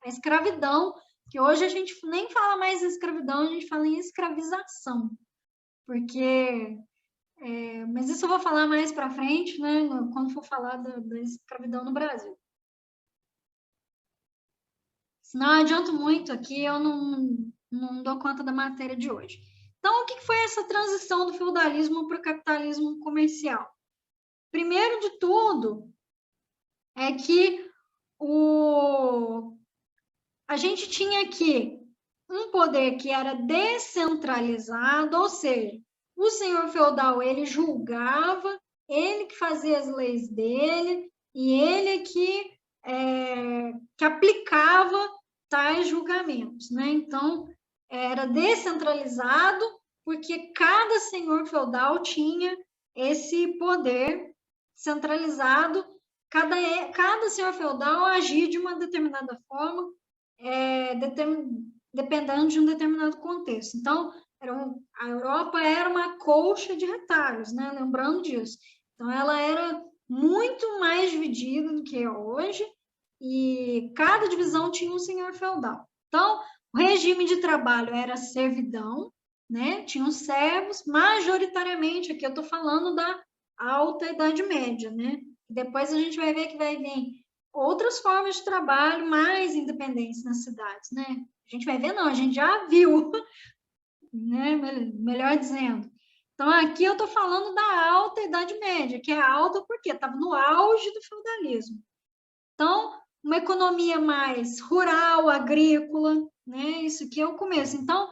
escravidão, que hoje a gente nem fala mais em escravidão, a gente fala em escravização, porque... mas isso eu vou falar mais para frente, né, quando for falar da escravidão no Brasil. Senão eu adianto muito aqui, eu não dou conta da matéria de hoje. Então, o que foi essa transição do feudalismo para o capitalismo comercial? Primeiro de tudo, é que a gente tinha aqui um poder que era descentralizado, ou seja, o senhor feudal, ele julgava, ele que fazia as leis dele, e ele que aplicava tais julgamentos, né? Então, era descentralizado, porque cada senhor feudal tinha esse poder centralizado, cada senhor feudal agia de uma determinada forma, dependendo de um determinado contexto. Então, a Europa era uma colcha de retalhos, né? Lembrando disso. Então, ela era muito mais dividida do que é hoje, e cada divisão tinha um senhor feudal. Então, o regime de trabalho era servidão, né? Tinham servos, majoritariamente, aqui eu estou falando da Alta Idade Média, né? Depois a gente vai ver que vai vir outras formas de trabalho mais independentes nas cidades, né? A gente vai ver, não, a gente já viu, né? Melhor dizendo. Então, aqui eu estou falando da Alta Idade Média, que é alta porque estava no auge do feudalismo. Então, uma economia mais rural, agrícola, né? Isso aqui é o começo. Então,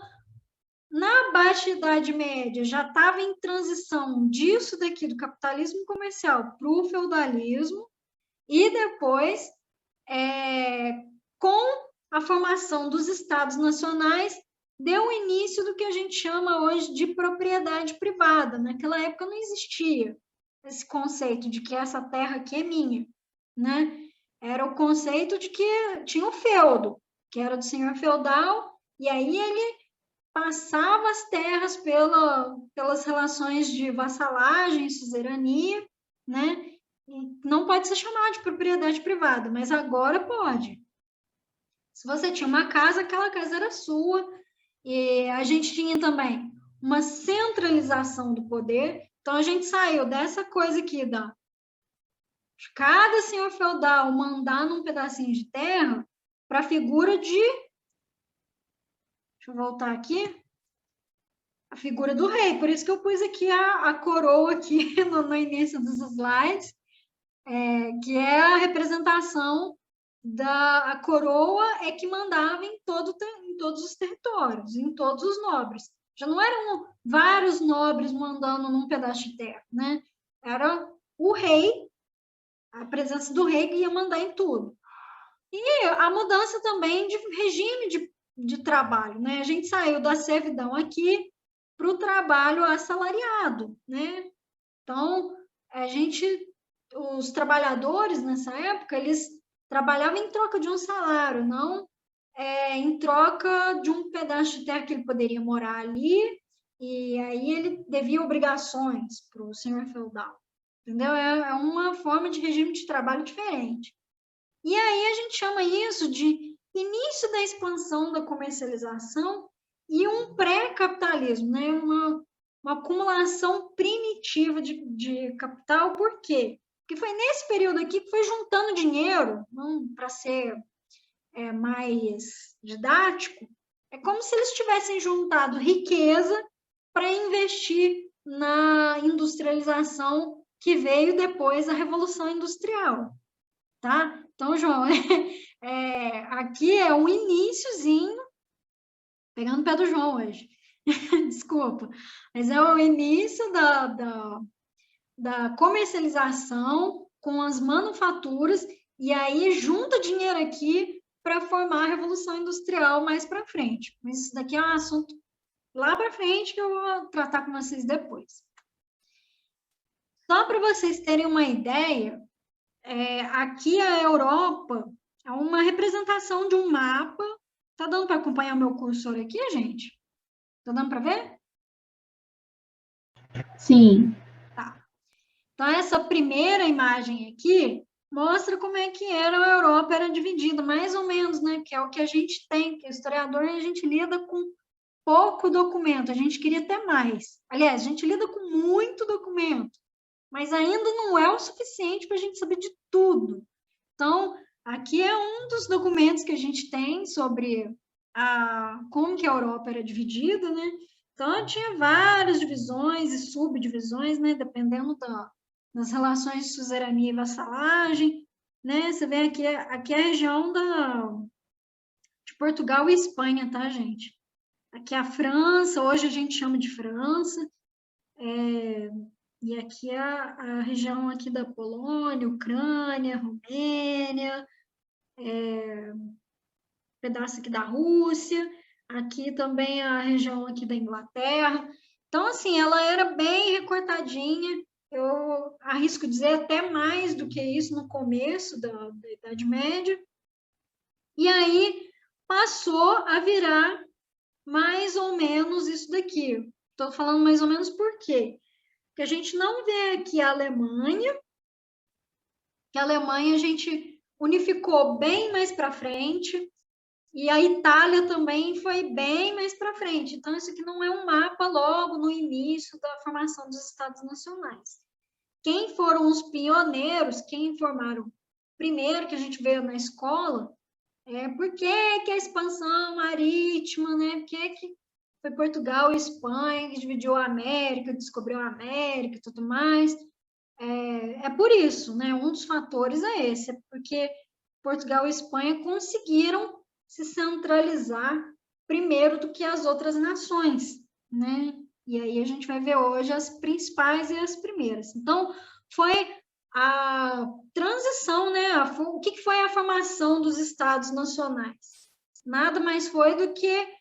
Na Baixa Idade Média já estava em transição disso daqui, do capitalismo comercial para o feudalismo, e depois, com a formação dos estados nacionais, deu início do que a gente chama hoje de propriedade privada. Naquela época não existia esse conceito de que essa terra aqui é minha, né? Era o conceito de que tinha o feudo, que era do senhor feudal, e aí ele passava as terras pelas relações de vassalagem, suzerania, né? E não pode ser chamado de propriedade privada, mas agora pode. Se você tinha uma casa, aquela casa era sua, e a gente tinha também uma centralização do poder, então a gente saiu dessa coisa aqui de cada senhor feudal mandar num pedacinho de terra para a figura de... Deixa eu voltar aqui. A figura do rei, por isso que eu pus aqui a coroa aqui no início dos slides, que é a representação a coroa é que mandava em todos os territórios, em todos os nobres. Já não eram vários nobres mandando num pedaço de terra, né? Era o rei, a presença do rei que ia mandar em tudo. E a mudança também de regime de trabalho, né? A gente saiu da servidão aqui para o trabalho assalariado, né? Então, os trabalhadores nessa época, eles trabalhavam em troca de um salário, não em troca de um pedaço de terra que ele poderia morar ali, e aí ele devia obrigações para o senhor feudal, entendeu? É uma forma de regime de trabalho diferente. E aí a gente chama isso de início da expansão da comercialização e um pré-capitalismo, né? Uma acumulação primitiva de capital. Por quê? Porque foi nesse período aqui que foi juntando dinheiro, para ser mais didático, é como se eles tivessem juntado riqueza para investir na industrialização que veio depois da Revolução Industrial, tá? Então, João, aqui é o iniciozinho, pegando o pé do João hoje, desculpa, mas é o início da comercialização com as manufaturas, e aí junta dinheiro aqui para formar a Revolução Industrial mais para frente. Mas isso daqui é um assunto lá para frente que eu vou tratar com vocês depois. Só para vocês terem uma ideia, aqui a Europa é uma representação de um mapa. Tá dando para acompanhar o meu cursor aqui, gente? Tá dando para ver? Sim. Tá. Então, essa primeira imagem aqui mostra como é que a Europa era dividida, mais ou menos, né? Que é o que a gente tem, que é historiador, a gente lida com pouco documento, a gente queria ter mais. Aliás, a gente lida com muito documento, mas ainda não é o suficiente para a gente saber de tudo. Então, aqui é um dos documentos que a gente tem sobre como que a Europa era dividida, né? Então, tinha várias divisões e subdivisões, né? Dependendo das relações de suzerania e vassalagem, né? Você vê aqui é a região de Portugal e Espanha, tá, gente? Aqui é a França, hoje a gente chama de França, e aqui é a região aqui da Polônia, Ucrânia, Romênia, pedaço aqui da Rússia, aqui também a região aqui da Inglaterra. Então, assim, ela era bem recortadinha, eu arrisco dizer até mais do que isso no começo da Idade Média, e aí passou a virar mais ou menos isso daqui. Estou falando mais ou menos por quê? Porque a gente não vê aqui a Alemanha, que a Alemanha a gente unificou bem mais para frente, e a Itália também foi bem mais para frente. Então, isso aqui não é um mapa logo no início da formação dos Estados Nacionais. Quem foram os pioneiros, quem informaram primeiro, que a gente veio na escola, por que a expansão marítima, né? Por que foi Portugal e Espanha que dividiu a América, descobriu a América e tudo mais? É por isso, né? Um dos fatores é esse, porque Portugal e Espanha conseguiram se centralizar primeiro do que as outras nações, né? E aí a gente vai ver hoje as principais e as primeiras. Então, foi a transição, né? O que foi a formação dos Estados Nacionais? Nada mais foi do que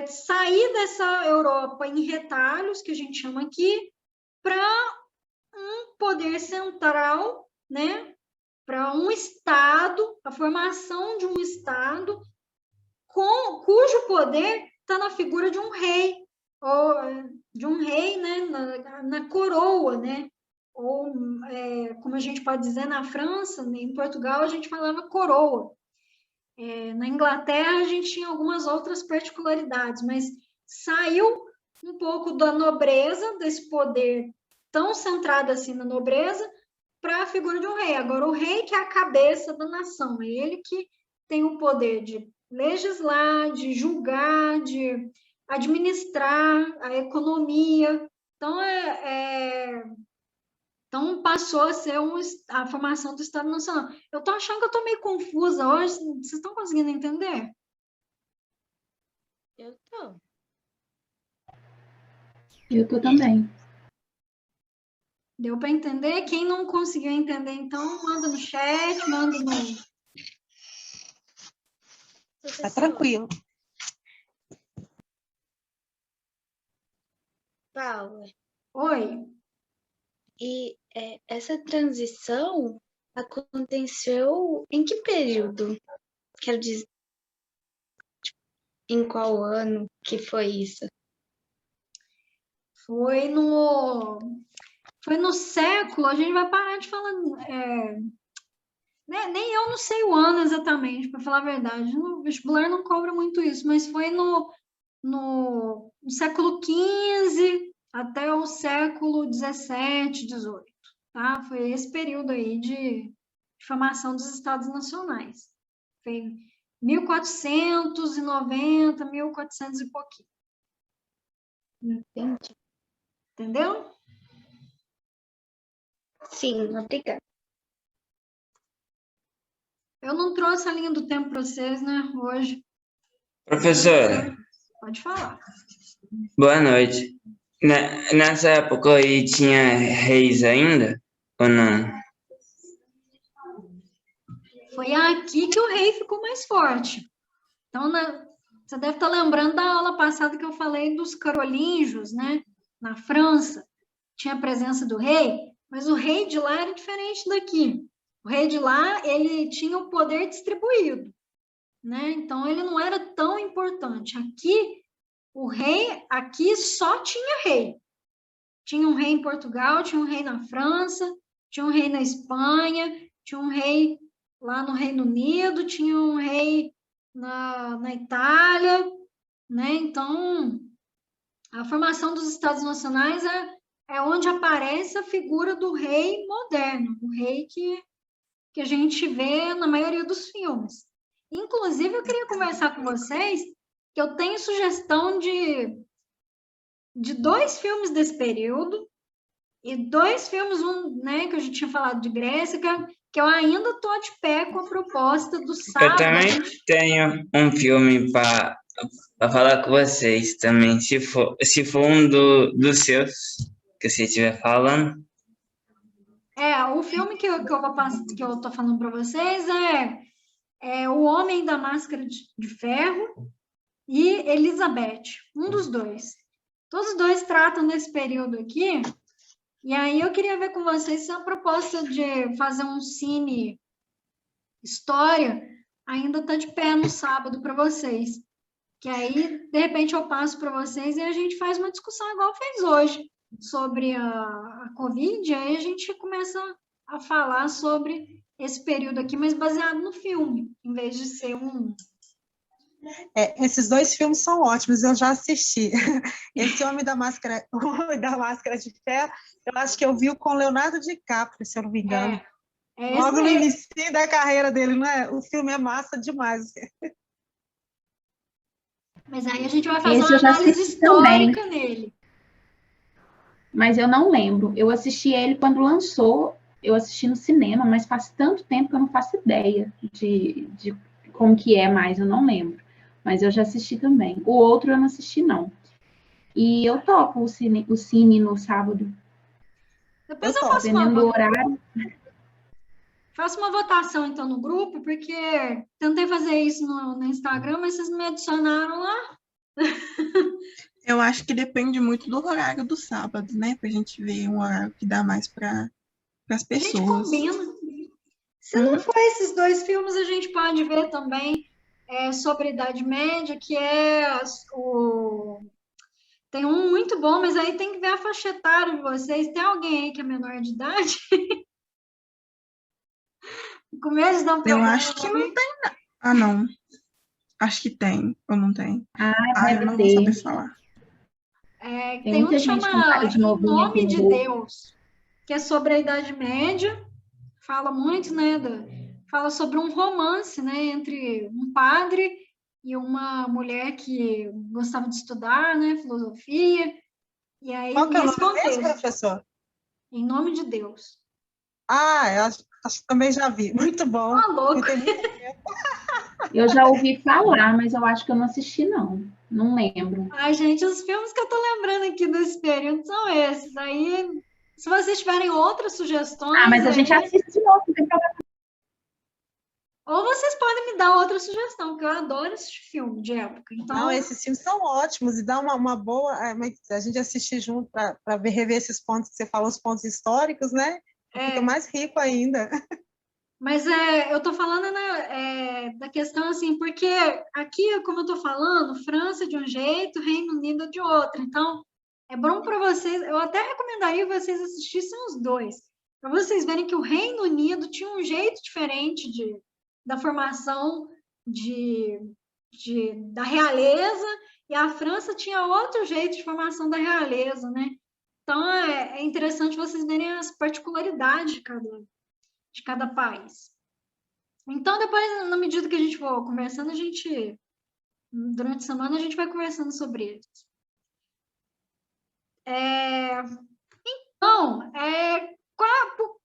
sair dessa Europa em retalhos, que a gente chama aqui, para um poder central, né? Para um Estado, a formação de um Estado cujo poder está na figura de um rei, ou de um rei, né, na coroa, né? Ou, como a gente pode dizer, na França, em Portugal, a gente falava coroa. Na Inglaterra, a gente tinha algumas outras particularidades, mas saiu um pouco da nobreza, desse poder tão centrado assim na nobreza, para a figura de um rei. Agora, o rei que é a cabeça da nação, é ele que tem o poder de legislar, de julgar, de administrar a economia. Então, então passou a ser a formação do Estado Nacional. Eu estou achando que eu estou meio confusa hoje. Vocês estão conseguindo entender? Eu tô. Eu tô também. Deu para entender? Quem não conseguiu entender, então, manda no chat, manda no... Tá tranquilo. Paula, Oi. e essa transição aconteceu em que período? Quero dizer, em qual ano que foi isso? Foi no século, a gente vai parar de falar... nem eu não sei o ano exatamente, para falar a verdade. No vestibular não cobra muito isso, mas foi no século XV até o século XVII, XVIII, tá? Foi esse período aí de formação dos Estados Nacionais. Foi 1490, 1400 e pouquinho. Entendi. Entendeu? Sim, obrigada. Eu não trouxe a linha do tempo para vocês, né, hoje. Professora, Pode falar. boa noite. Nessa época aí tinha reis ainda? Ou não? Foi aqui que o rei ficou mais forte. Então, você deve estar lembrando da aula passada que eu falei dos carolíngios, né? Na França, tinha a presença do rei, mas o rei de lá era diferente daqui. O rei de lá, ele tinha o poder distribuído, né? Então, ele não era tão importante. Aqui, o rei, aqui só tinha rei. Tinha um rei em Portugal, tinha um rei na França, tinha um rei na Espanha, tinha um rei lá no Reino Unido, tinha um rei na Itália, né? Então, a formação dos Estados Nacionais é onde aparece a figura do rei moderno, o rei que a gente vê na maioria dos filmes. Inclusive, eu queria conversar com vocês que eu tenho sugestão de 2 filmes desse período e 2 filmes, né, que a gente tinha falado de Grécia, que eu ainda estou de pé com a proposta do Eu sábado. também tenho um filme para falar com vocês também, se for um dos seus que você estiver falando. O filme que eu tô falando para vocês é O Homem da Máscara de Ferro e Elizabeth, um dos 2. Todos os 2 tratam desse período aqui, e aí eu queria ver com vocês se a proposta de fazer um cine história ainda está de pé no sábado para vocês. Que aí, de repente, eu passo para vocês e a gente faz uma discussão igual fez hoje, sobre a Covid, e aí a gente começa a falar sobre esse período aqui, mas baseado no filme, em vez de ser um... Esses 2 filmes são ótimos, eu já assisti. Esse Homem da Máscara, da Máscara de Ferro, eu acho que eu vi com Leonardo DiCaprio, se eu não me engano. Logo no início da carreira dele, não é? O filme é massa demais. Mas aí a gente vai fazer Esse uma eu já análise assisti histórica também. nele. Mas eu não lembro. Eu assisti ele quando lançou, eu assisti no cinema, mas faz tanto tempo que eu não faço ideia de como que é mais, eu não lembro. Mas eu já assisti também. O outro eu não assisti, não. E eu toco o cine no sábado. Depois Eu eu topo. Dependendo do horário. faço uma votação, então, no grupo, porque tentei fazer isso no Instagram, mas vocês me adicionaram lá. Eu acho que depende muito do horário do sábado, né? Pra gente ver um horário que dá mais para as A gente pessoas. combina. Se não for esses 2 filmes, a gente pode ver também sobre a Idade Média, que tem um muito bom, mas aí tem que ver a faixa etária de vocês. Tem alguém aí que é menor de idade? Com medo de dar um Eu problema acho que pra mim? não tem. Ah, não. Acho que tem, ou não tem. Eu Deve não vou ter. saber falar. Tem Tem um muita que gente com chama cara de Em novinha aqui Nome no de grupo. Deus, que é sobre a Idade Média. Fala muito, né? Fala sobre um romance, né? Entre um padre e uma mulher que gostava de estudar, né? Filosofia. E aí, Qual que é o nesse nome mesmo, contexto, professor? Em Nome de Deus. Eu acho que também já vi. Muito bom. Ah, louco! Tem muito tempo. Eu já ouvi falar, mas eu acho que eu não assisti, não. Não lembro. Ai, gente, os filmes que eu tô lembrando aqui desse período são esses. Aí, se vocês tiverem outras sugestões, Mas a gente assiste de novo, não tem problema. ou vocês podem me dar outra sugestão, porque eu adoro assistir filme de época. Então, Não, esses filmes são ótimos e dá uma boa. A gente assistir junto para rever esses pontos que você falou, os pontos históricos, né? Fica mais rico ainda. mas eu tô falando, né, da questão assim, porque aqui, como eu tô falando, França de um jeito, Reino Unido de outro. Então, é bom para vocês, eu até recomendaria que vocês assistissem os 2, para vocês verem que o Reino Unido tinha um jeito diferente da formação da realeza, e a França tinha outro jeito de formação da realeza, né? Então, é interessante vocês verem as particularidades de cada país. Então, depois, na medida que a gente for conversando, durante a semana, a gente vai conversando sobre isso. Então,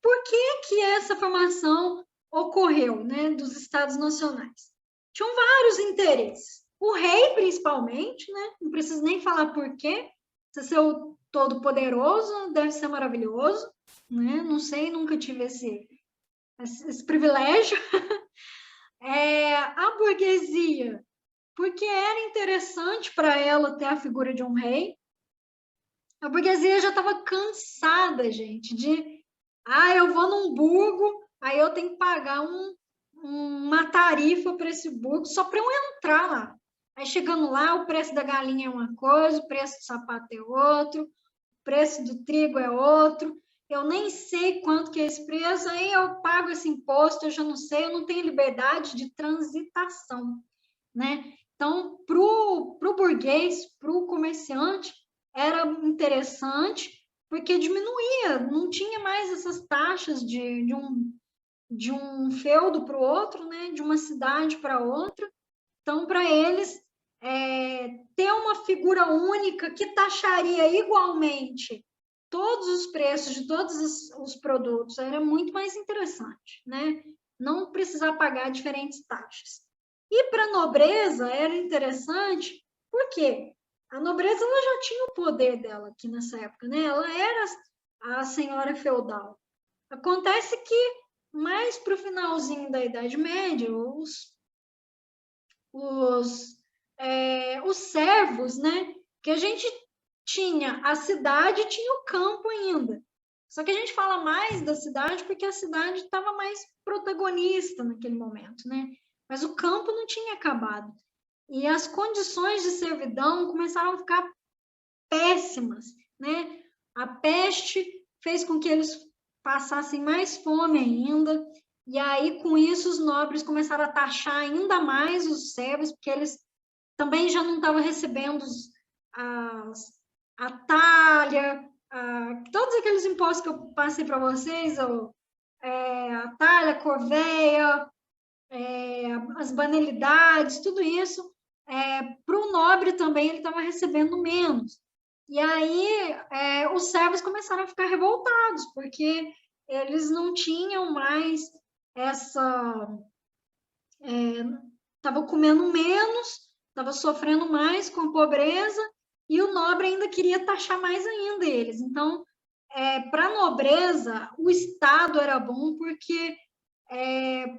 por que essa formação ocorreu, né, dos Estados Nacionais? Tinham vários interesses. O rei, principalmente, né, não preciso nem falar por quê. Se ser o todo-poderoso, deve ser maravilhoso, né? Não sei, nunca tive esse privilégio. A burguesia, porque era interessante para ela ter a figura de um rei. A burguesia já estava cansada, gente, eu vou num burgo, aí eu tenho que pagar uma tarifa para esse burgo só para eu entrar lá. Aí chegando lá, o preço da galinha é uma coisa, o preço do sapato é outro, o preço do trigo é outro. Eu nem sei quanto que é esse preço, aí eu pago esse imposto, eu já não sei, eu não tenho liberdade de transitação, né? Então, para o burguês, para o comerciante, era interessante, porque diminuía, não tinha mais essas taxas de um feudo para o outro, né? De uma cidade para outra. Então, para eles, ter uma figura única que taxaria igualmente todos os preços de todos os produtos era muito mais interessante, né? Não precisar pagar diferentes taxas. E para a nobreza era interessante, por quê? A nobreza ela já tinha o poder dela aqui nessa época, né? Ela era a senhora feudal. Acontece que mais para o finalzinho da Idade Média, os servos, né? Que a gente tinha a cidade e tinha o campo ainda. Só que a gente fala mais da cidade porque a cidade estava mais protagonista naquele momento, né? Mas o campo não tinha acabado. E as condições de servidão começaram a ficar péssimas, né? A peste fez com que eles passassem mais fome ainda, e aí, com isso, os nobres começaram a taxar ainda mais os servos, porque eles também já não estavam recebendo a talha, todos aqueles impostos que eu passei para vocês, a talha, a corveia, as banalidades, tudo isso, para o nobre também ele estava recebendo menos. E aí os servos começaram a ficar revoltados, porque eles não tinham mais estavam comendo menos, estavam sofrendo mais com a pobreza, e o nobre ainda queria taxar mais ainda eles. Então, para a nobreza, o Estado era bom porque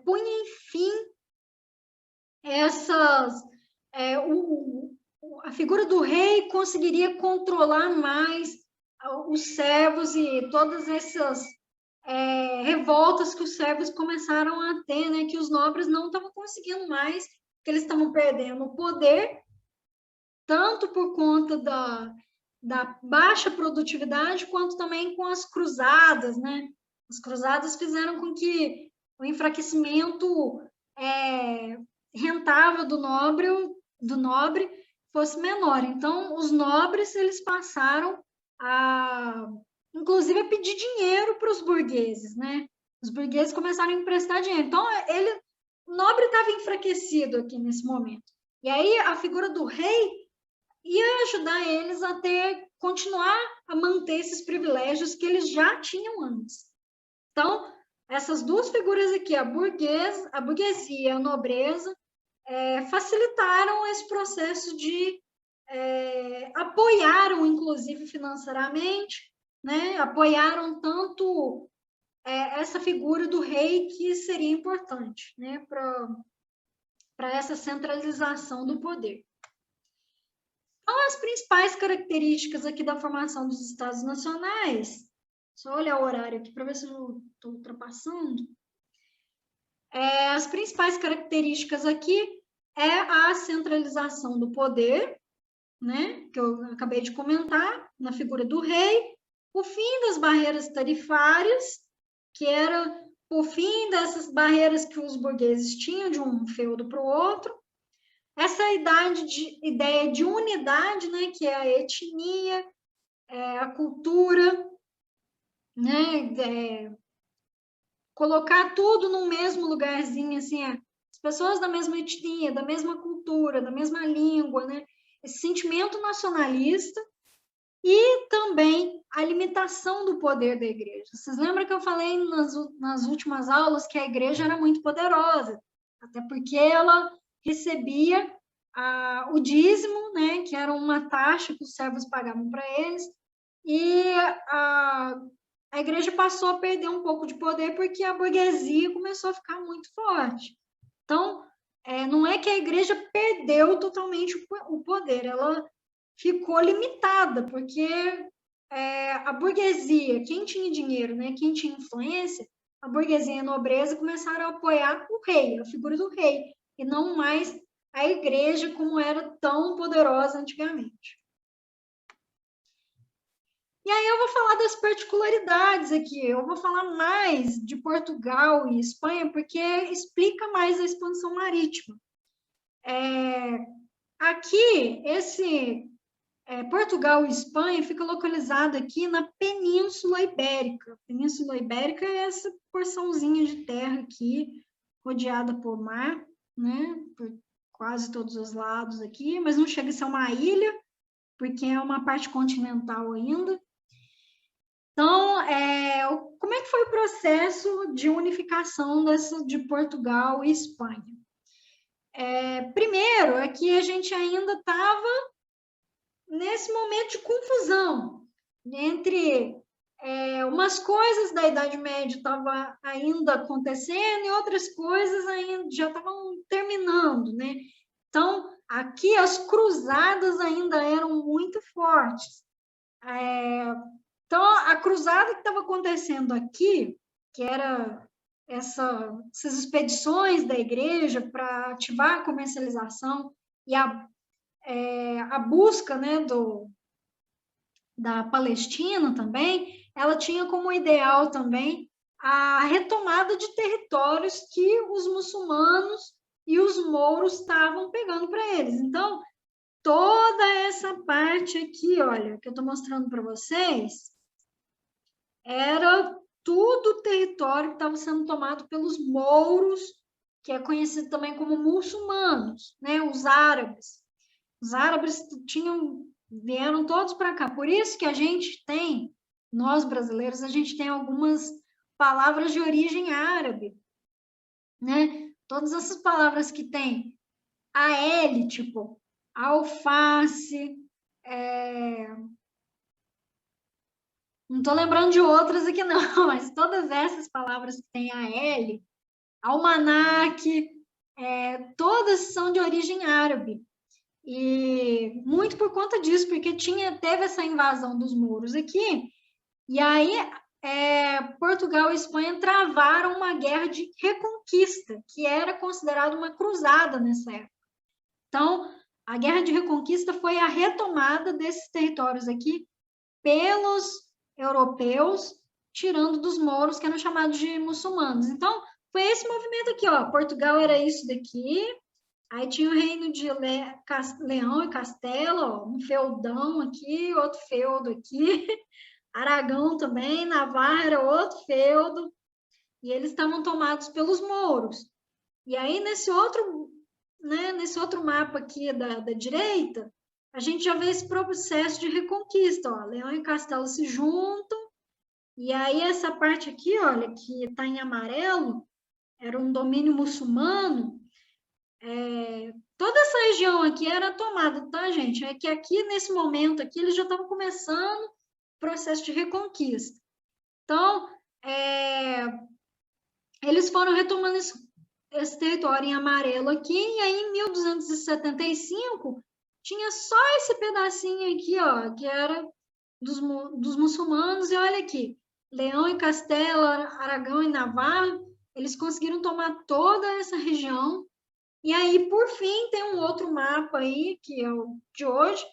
punha em fim a figura do rei conseguiria controlar mais os servos e todas essas revoltas que os servos começaram a ter, né, que os nobres não estavam conseguindo mais, que eles estavam perdendo o poder, tanto por conta da baixa produtividade, quanto também com as cruzadas, né? As cruzadas fizeram com que o enfraquecimento rentável do nobre fosse menor. Então, os nobres, eles passaram inclusive, a pedir dinheiro para os burgueses, né? Os burgueses começaram a emprestar dinheiro. Então, o nobre estava enfraquecido aqui nesse momento. E aí, a figura do rei ia ajudar eles a continuar a manter esses privilégios que eles já tinham antes. Então, essas duas figuras aqui, a burguesia e a nobreza, facilitaram esse processo de apoiaram, inclusive, financeiramente, né? Apoiaram tanto essa figura do rei, que seria importante, né? para essa centralização do poder. Então, as principais características aqui da formação dos Estados Nacionais, só olhar o horário aqui para ver se eu estou ultrapassando. As principais características aqui é a centralização do poder, né, que eu acabei de comentar, na figura do rei, o fim das barreiras tarifárias, que era o fim dessas barreiras que os burgueses tinham de um feudo para o outro, essa ideia de unidade, né, que é a etnia, a cultura, né, colocar tudo no mesmo lugarzinho, assim, as pessoas da mesma etnia, da mesma cultura, da mesma língua, né, esse sentimento nacionalista e também a limitação do poder da igreja. Vocês lembram que eu falei nas últimas aulas que a igreja era muito poderosa, até porque ela recebia o dízimo, né, que era uma taxa que os servos pagavam para eles, e a igreja passou a perder um pouco de poder porque a burguesia começou a ficar muito forte. Então, não é que a igreja perdeu totalmente o poder, ela ficou limitada, porque a burguesia, quem tinha dinheiro, né, quem tinha influência, a burguesia e a nobreza começaram a apoiar o rei, a figura do rei, e não mais a igreja como era tão poderosa antigamente. E aí eu vou falar das particularidades aqui, eu vou falar mais de Portugal e Espanha, porque explica mais a expansão marítima. Aqui, Portugal e Espanha fica localizado aqui na Península Ibérica. A Península Ibérica é essa porçãozinha de terra aqui, rodeada por mar, né, por quase todos os lados aqui, mas não chega a ser uma ilha, porque é uma parte continental ainda. Então, como é que foi o processo de unificação de Portugal e Espanha? Primeiro, aqui a gente ainda estava nesse momento de confusão entre umas coisas da Idade Média estavam ainda acontecendo e outras coisas ainda já estavam terminando, né? Então, aqui as cruzadas ainda eram muito fortes. Então, a cruzada que estava acontecendo aqui, que era essas expedições da igreja para ativar a comercialização e a busca, né, da Palestina também, ela tinha como ideal também a retomada de territórios que os muçulmanos e os mouros estavam pegando para eles. Então, toda essa parte aqui, olha, que eu estou mostrando para vocês, era tudo território que estava sendo tomado pelos mouros, que é conhecido também como muçulmanos, né? Os árabes. Os árabes vieram todos para cá. Por isso que a gente tem, nós brasileiros, a gente tem algumas palavras de origem árabe, né? Todas essas palavras que tem AL, tipo alface, Não estou lembrando de outras aqui, não, mas todas essas palavras que têm a L, almanaque, todas são de origem árabe. E muito por conta disso, porque teve essa invasão dos mouros aqui, e aí Portugal e Espanha travaram uma guerra de reconquista, que era considerada uma cruzada nessa época. Então, a guerra de reconquista foi a retomada desses territórios aqui pelos europeus, tirando dos mouros, que eram chamados de muçulmanos. Então, foi esse movimento aqui, ó. Portugal era isso daqui, aí tinha o reino de Leão e Castelo, ó, um feudão aqui, outro feudo aqui, Aragão também, Navarra era outro feudo, e eles estavam tomados pelos mouros. E aí, nesse outro mapa aqui da direita, a gente já vê esse processo de reconquista, ó, Leão e Castelo se juntam, e aí essa parte aqui, olha, que está em amarelo, era um domínio muçulmano, toda essa região aqui era tomada, tá, gente? É que aqui, nesse momento aqui, eles já estavam começando o processo de reconquista. Então, eles foram retomando esse território em amarelo aqui, e aí em 1275 tinha só esse pedacinho aqui, ó, que era dos muçulmanos, e olha aqui, Leão e Castelo, Aragão e Navarra, eles conseguiram tomar toda essa região, e aí, por fim, tem um outro mapa aí, que é o de hoje,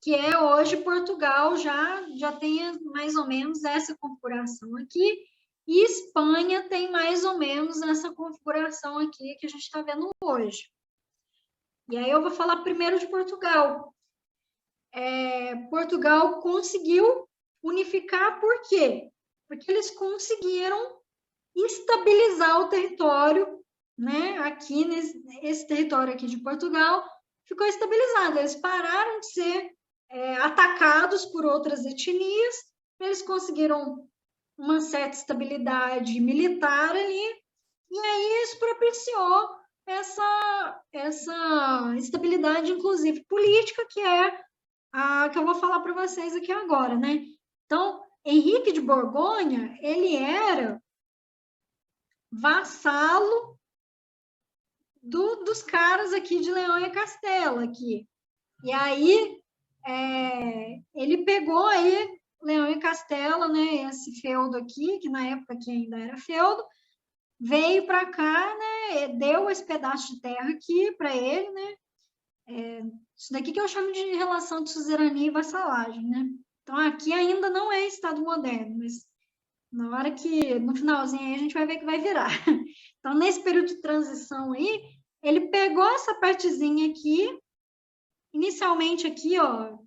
que é hoje Portugal já tem mais ou menos essa configuração aqui, e Espanha tem mais ou menos essa configuração aqui que a gente está vendo hoje. E aí eu vou falar primeiro de Portugal. Portugal conseguiu unificar, por quê? Porque eles conseguiram estabilizar o território, né? Aqui, esse território aqui de Portugal ficou estabilizado. Eles pararam de ser atacados por outras etnias, eles conseguiram uma certa estabilidade militar ali, e aí isso propiciou essa estabilidade, inclusive política, que é a que eu vou falar para vocês aqui agora, né? Então, Henrique de Borgonha, ele era vassalo dos caras aqui de Leão e Castelo, aqui. E aí, ele pegou aí Leão e Castelo, né, esse feudo aqui, que na época que ainda era feudo, veio para cá, né, deu esse pedaço de terra aqui para ele, né, isso daqui que eu chamo de relação de suzerania e vassalagem, né. Então, aqui ainda não é Estado moderno, mas na hora que, no finalzinho aí, a gente vai ver que vai virar. Então, nesse período de transição aí, ele pegou essa partezinha aqui, inicialmente aqui, ó,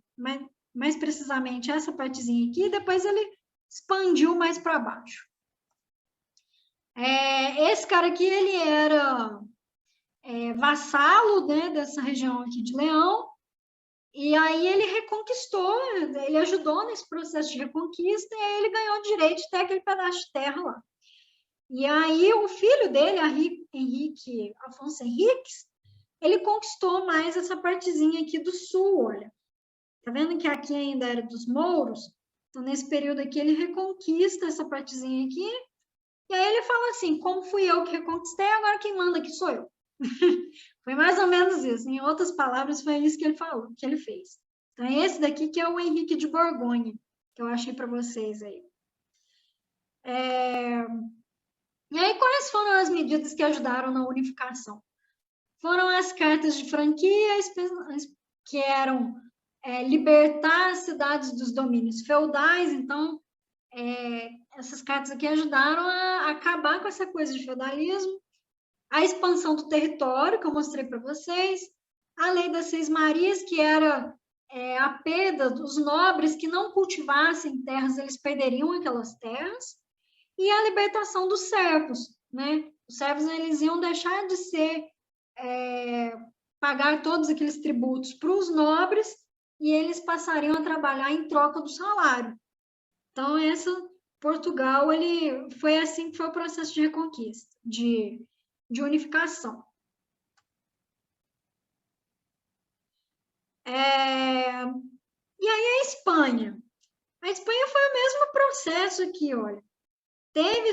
mais precisamente essa partezinha aqui, e depois ele expandiu mais para baixo. Esse cara aqui, ele era vassalo, né, dessa região aqui de Leão, e aí ele reconquistou, ele ajudou nesse processo de reconquista, e aí ele ganhou o direito de ter aquele pedaço de terra lá. E aí o filho dele, Afonso Henriques, ele conquistou mais essa partezinha aqui do sul, olha. Tá vendo que aqui ainda era dos mouros? Então, nesse período aqui, ele reconquista essa partezinha aqui, e aí ele fala assim, como fui eu que reconquistei, agora quem manda aqui sou eu. Foi mais ou menos isso. Em outras palavras, foi isso que ele falou, que ele fez. Então, é esse daqui que é o Henrique de Borgonha, que eu achei para vocês aí. E aí, quais foram as medidas que ajudaram na unificação? Foram as cartas de franquia, que eram libertar as cidades dos domínios feudais. Então, essas cartas aqui ajudaram a acabar com essa coisa de feudalismo. A expansão do território, que eu mostrei para vocês. A Lei das Seis Marias, que era a perda dos nobres que não cultivassem terras, eles perderiam aquelas terras. E a libertação dos servos, né? Os servos, eles iam deixar de ser, pagar todos aqueles tributos para os nobres, e eles passariam a trabalhar em troca do salário. Então, Portugal, foi assim que foi o processo de reconquista, de unificação. E aí a Espanha. A Espanha foi o mesmo processo aqui, olha. Teve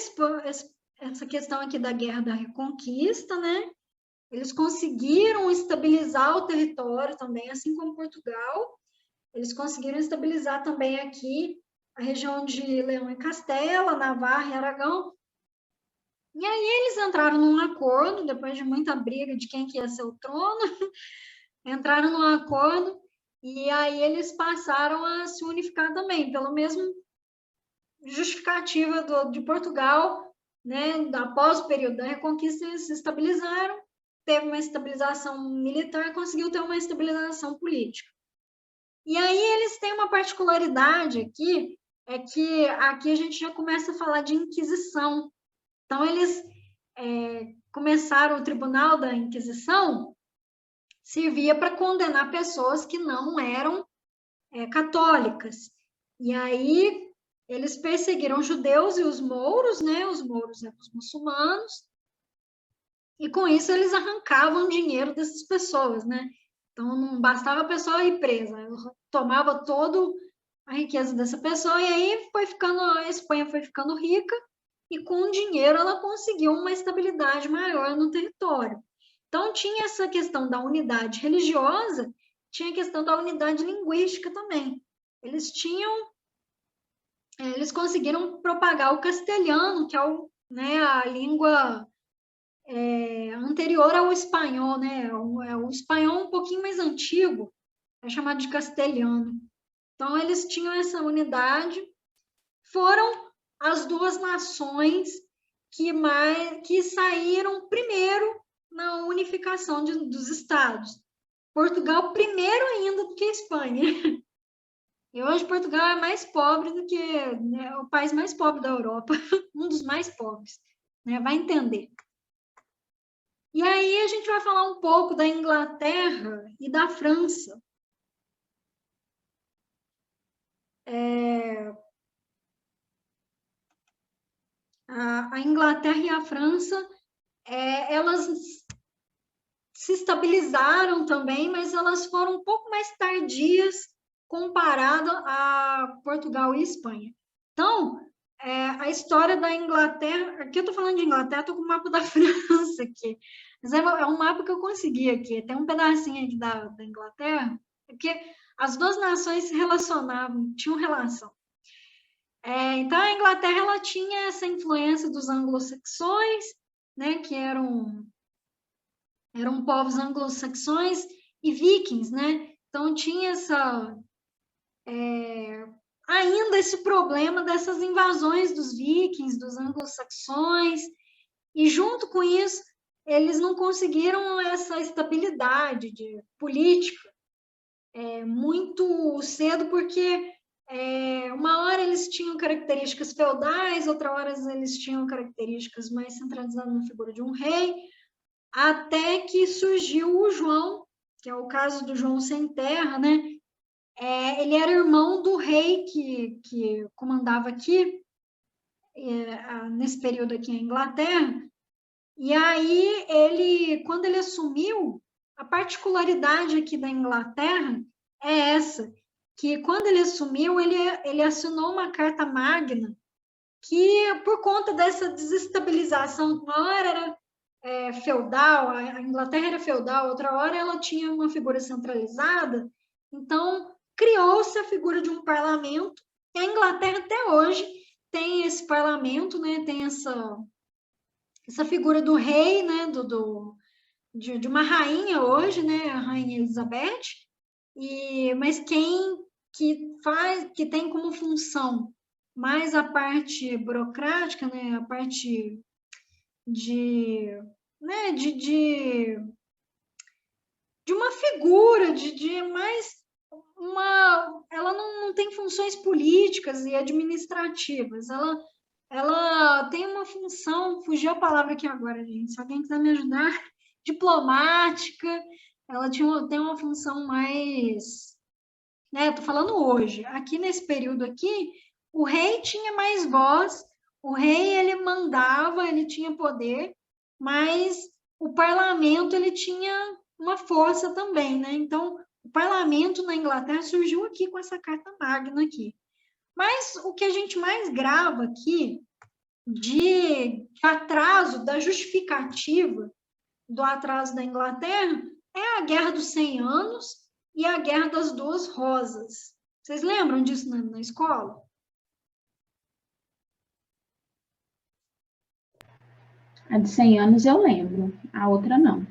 essa questão aqui da Guerra da Reconquista, né? Eles conseguiram estabilizar o território também, assim como Portugal. Eles conseguiram estabilizar também aqui a região de Leão e Castela, Navarra e Aragão. E aí eles entraram num acordo, depois de muita briga de quem que ia ser o trono, entraram num acordo e aí eles passaram a se unificar também, pelo mesmo justificativa de Portugal, né? Após o período da Reconquista, eles se estabilizaram, teve uma estabilização militar, conseguiu ter uma estabilização política. E aí eles têm uma particularidade aqui, é que aqui a gente já começa a falar de Inquisição. Então, eles começaram o Tribunal da Inquisição, servia para condenar pessoas que não eram católicas. E aí eles perseguiram os judeus e os mouros, né? Os mouros eram os muçulmanos, e com isso eles arrancavam dinheiro dessas pessoas, né? Então não bastava a pessoa ir presa, tomava toda a riqueza dessa pessoa, e aí a Espanha foi ficando rica, e com o dinheiro ela conseguiu uma estabilidade maior no território. Então tinha essa questão da unidade religiosa, tinha a questão da unidade linguística também. Eles conseguiram propagar o castelhano, que é a língua anterior ao espanhol, né? O espanhol um pouquinho mais antigo, é chamado de castelhano. Então, eles tinham essa unidade. Foram as duas nações que saíram primeiro na unificação dos estados. Portugal primeiro ainda do que a Espanha. E hoje Portugal é mais pobre do que o país mais pobre da Europa, um dos mais pobres, né? Vai entender. E aí a gente vai falar um pouco da Inglaterra e da França. A Inglaterra e a França, elas se estabilizaram também, mas elas foram um pouco mais tardias comparado a Portugal e Espanha. Então, a história da Inglaterra, aqui eu estou falando de Inglaterra, estou com o mapa da França aqui, mas é um mapa que eu consegui aqui, tem um pedacinho aqui da Inglaterra, porque as duas nações se relacionavam, tinham relação. Então, a Inglaterra ela tinha essa influência dos anglo-saxões, né, que eram povos anglo-saxões e vikings, né? Então, tinha ainda esse problema dessas invasões dos vikings, dos anglo-saxões, e junto com isso, eles não conseguiram essa estabilidade política muito cedo, porque uma hora eles tinham características feudais, outra hora eles tinham características mais centralizadas na figura de um rei, até que surgiu o João, que é o caso do João Sem Terra, né? Ele era irmão do rei que comandava aqui, nesse período aqui em Inglaterra, e aí quando ele assumiu, a particularidade aqui da Inglaterra é essa, que quando ele assumiu, ele assinou uma carta magna que, por conta dessa desestabilização, uma hora era feudal, a Inglaterra era feudal, outra hora ela tinha uma figura centralizada, então criou-se a figura de um parlamento, e a Inglaterra até hoje tem esse parlamento, né, tem essa figura do rei, né, de uma rainha hoje, né, a Rainha Elizabeth, mas que tem como função mais a parte burocrática, né, a parte de uma figura, de mais ela não tem funções políticas e administrativas, ela tem uma função, fugiu a palavra aqui agora, gente, se alguém quiser me ajudar, diplomática, ela tem uma função mais, né, estou falando hoje, aqui nesse período aqui, o rei tinha mais voz, o rei ele mandava, ele tinha poder, mas o parlamento ele tinha uma força também, né? Então, o parlamento na Inglaterra surgiu aqui com essa Carta Magna aqui. Mas o que a gente mais grava aqui de atraso, da justificativa do atraso da Inglaterra, é a Guerra dos 100 Anos e a Guerra das Duas Rosas. Vocês lembram disso na escola? A de 100 anos eu lembro, a outra não.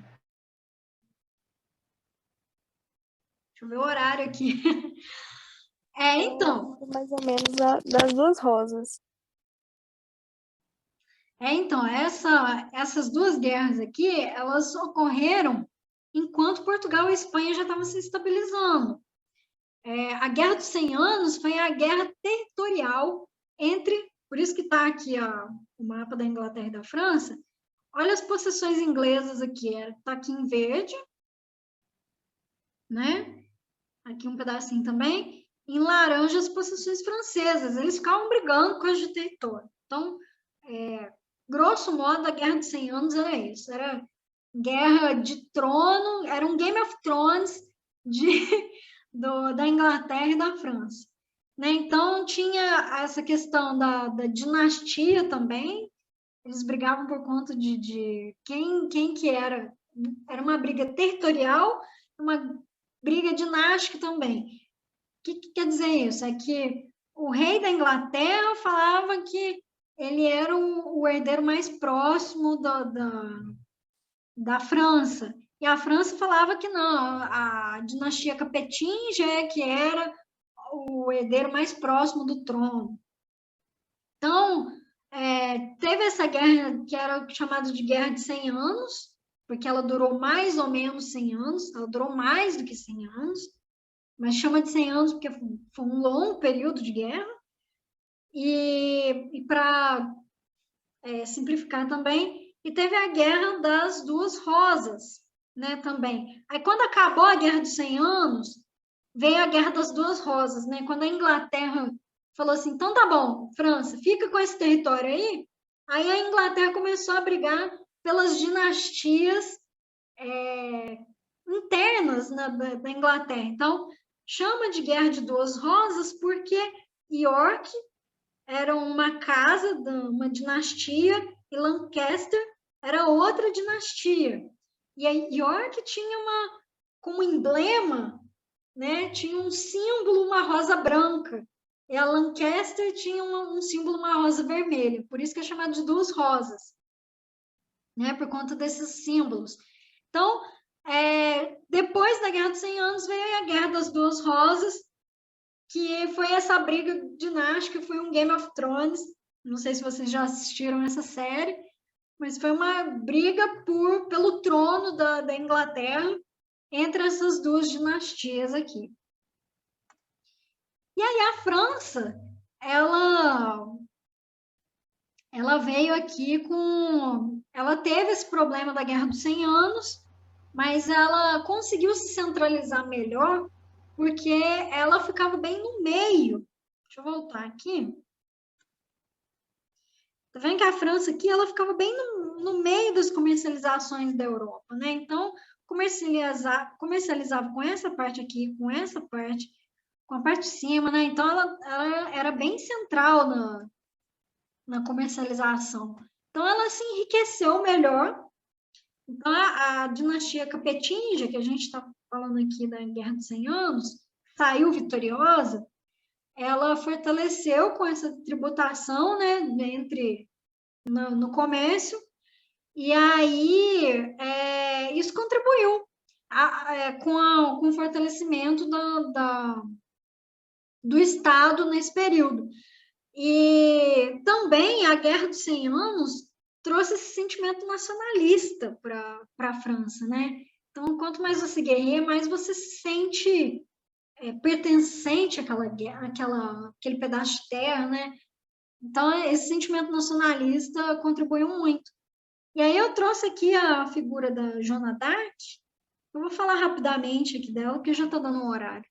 Deixa eu ver o horário aqui. Então. Mais ou menos das Duas Rosas. Então, essas duas guerras aqui, elas ocorreram enquanto Portugal e Espanha já estavam se estabilizando. A Guerra dos 100 Anos foi a guerra territorial por isso que está aqui o mapa da Inglaterra e da França. Olha as possessões inglesas aqui, está aqui em verde, né? Aqui um pedacinho também. Em laranja, as possessões francesas. Eles ficavam brigando com as de território. Então, grosso modo, a Guerra dos 100 Anos era isso. Era guerra de trono, era um Game of Thrones da Inglaterra e da França. Né? Então, tinha essa questão da dinastia também. Eles brigavam por conta de quem que era. Era uma briga territorial, uma briga dinástica também. O que quer dizer isso? É que o rei da Inglaterra falava que ele era o herdeiro mais próximo da França. E a França falava que não, a dinastia Capetinga que era o herdeiro mais próximo do trono. Então, teve essa guerra que era chamada de Guerra de 100 Anos, porque ela durou mais ou menos 100 anos, ela durou mais do que 100 anos, mas chama de 100 anos porque foi um longo período de guerra. E para simplificar também, e teve a Guerra das Duas Rosas, né, também. Aí, quando acabou a Guerra dos 100 Anos, veio a Guerra das Duas Rosas, né, quando a Inglaterra falou assim, então tá bom, França, fica com esse território aí a Inglaterra começou a brigar pelas dinastias internas da Inglaterra. Então, chama de Guerra de Duas Rosas porque York era uma casa, uma dinastia, e Lancaster era outra dinastia. E a York tinha como emblema, né, tinha um símbolo, uma rosa branca. E a Lancaster tinha um símbolo, uma rosa vermelha. Por isso que é chamado de Duas Rosas, né, por conta desses símbolos. Então, depois da Guerra dos 100 Anos, veio a Guerra das Duas Rosas, que foi essa briga dinástica, foi um Game of Thrones. Não sei se vocês já assistiram essa série, mas foi uma briga pelo trono da Inglaterra entre essas duas dinastias aqui. E aí a França, ela veio aqui ela teve esse problema da Guerra dos 100 Anos, mas ela conseguiu se centralizar melhor porque ela ficava bem no meio. Deixa eu voltar aqui. Tá vendo que a França aqui, ela ficava bem no meio das comercializações da Europa, né? Então, comercializava com essa parte aqui, com essa parte, com a parte de cima, né? Então, ela era bem central na comercialização. Então, ela se enriqueceu melhor. Então, a dinastia Capetinga, que a gente está falando aqui da Guerra dos 100 Anos, saiu vitoriosa, ela fortaleceu com essa tributação, né, no comércio, e aí isso contribuiu com o fortalecimento do Estado nesse período. E também a Guerra dos 100 Anos trouxe esse sentimento nacionalista para a França, né? Então, quanto mais você guerreia, mais você se sente pertencente àquele pedaço de terra, né? Então, esse sentimento nacionalista contribuiu muito. E aí eu trouxe aqui a figura da Joana d'Arc. Eu vou falar rapidamente aqui dela, porque já está dando um horário.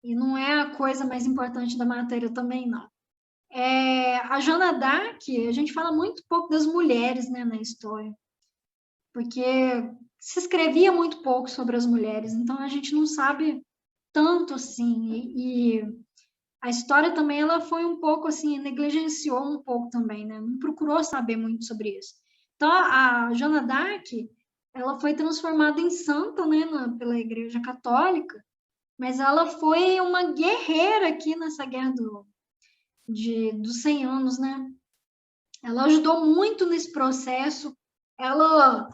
E não é a coisa mais importante da matéria também, não. A Joana d'Arc, a gente fala muito pouco das mulheres, né, na história. Porque se escrevia muito pouco sobre as mulheres, então a gente não sabe tanto assim, e a história também, ela foi um pouco assim, negligenciou um pouco também, né? Não procurou saber muito sobre isso. Então, a Joana d'Arc, ela foi transformada em santa, né, pela Igreja Católica, mas ela foi uma guerreira aqui nessa guerra dos 100 anos, né? Ela ajudou muito nesse processo. Ela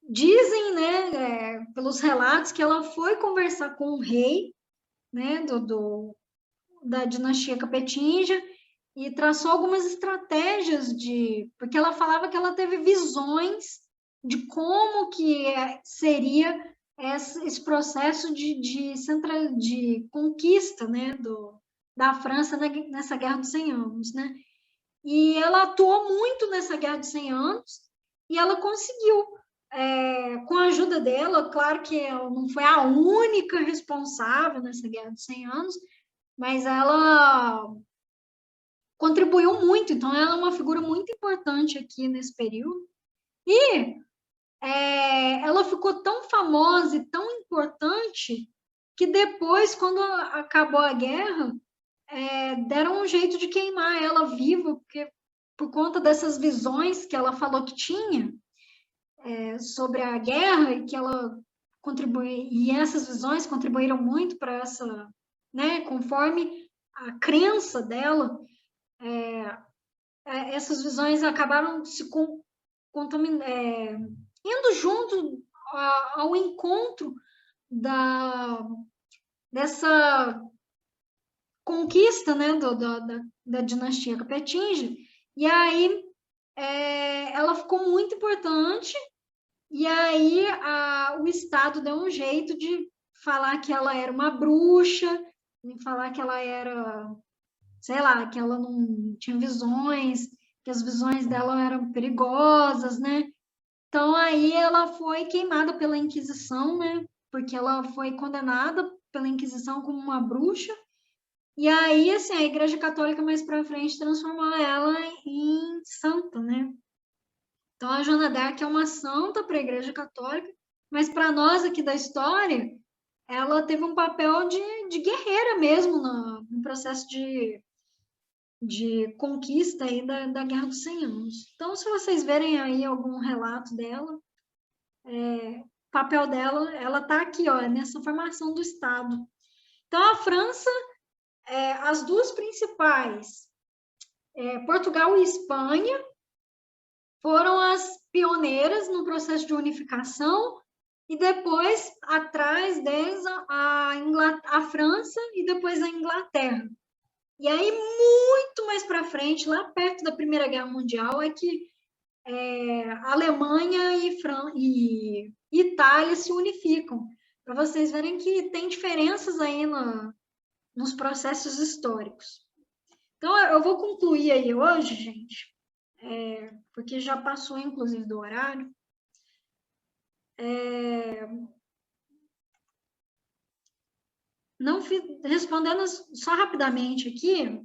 dizem, né, pelos relatos, que ela foi conversar com o rei, né, da dinastia Capetinga, e traçou algumas estratégias porque ela falava que ela teve visões de como que seria esse processo de conquista, né, da França nessa Guerra dos 100 Anos, né? E ela atuou muito nessa Guerra dos 100 Anos e ela conseguiu, com a ajuda dela, claro que ela não foi a única responsável nessa Guerra dos 100 Anos, mas ela contribuiu muito, então ela é uma figura muito importante aqui nesse período. E ela ficou tão famosa e tão importante que depois, quando acabou a guerra, deram um jeito de queimar ela viva, porque por conta dessas visões que ela falou que tinha sobre a guerra, e que ela contribuiu, e essas visões contribuíram muito para essa, né, conforme a crença dela, essas visões acabaram se indo junto ao encontro dessa conquista, né, da dinastia Capetinga, e aí ela ficou muito importante, e aí o Estado deu um jeito de falar que ela era uma bruxa, de falar que ela era, sei lá, que ela não tinha visões, que as visões dela eram perigosas, né? Então, aí ela foi queimada pela Inquisição, né? Porque ela foi condenada pela Inquisição como uma bruxa. E aí, assim, a Igreja Católica mais para frente transformou ela em santa, né? Então, a Joana d'Arc é uma santa para a Igreja Católica, mas para nós aqui da história, ela teve um papel de guerreira mesmo no processo de conquista aí da Guerra dos 100 Anos. Então, se vocês verem aí algum relato dela, o papel dela, ela está aqui, ó, nessa formação do Estado. Então, a França, as duas principais, Portugal e Espanha, foram as pioneiras no processo de unificação, e depois, atrás deles, a França e depois a Inglaterra. E aí, muito mais para frente, lá perto da Primeira Guerra Mundial, é que a Alemanha e Itália se unificam, para vocês verem que tem diferenças aí nos processos históricos. Então, eu vou concluir aí hoje, gente, porque já passou, inclusive, do horário. Respondendo só rapidamente aqui,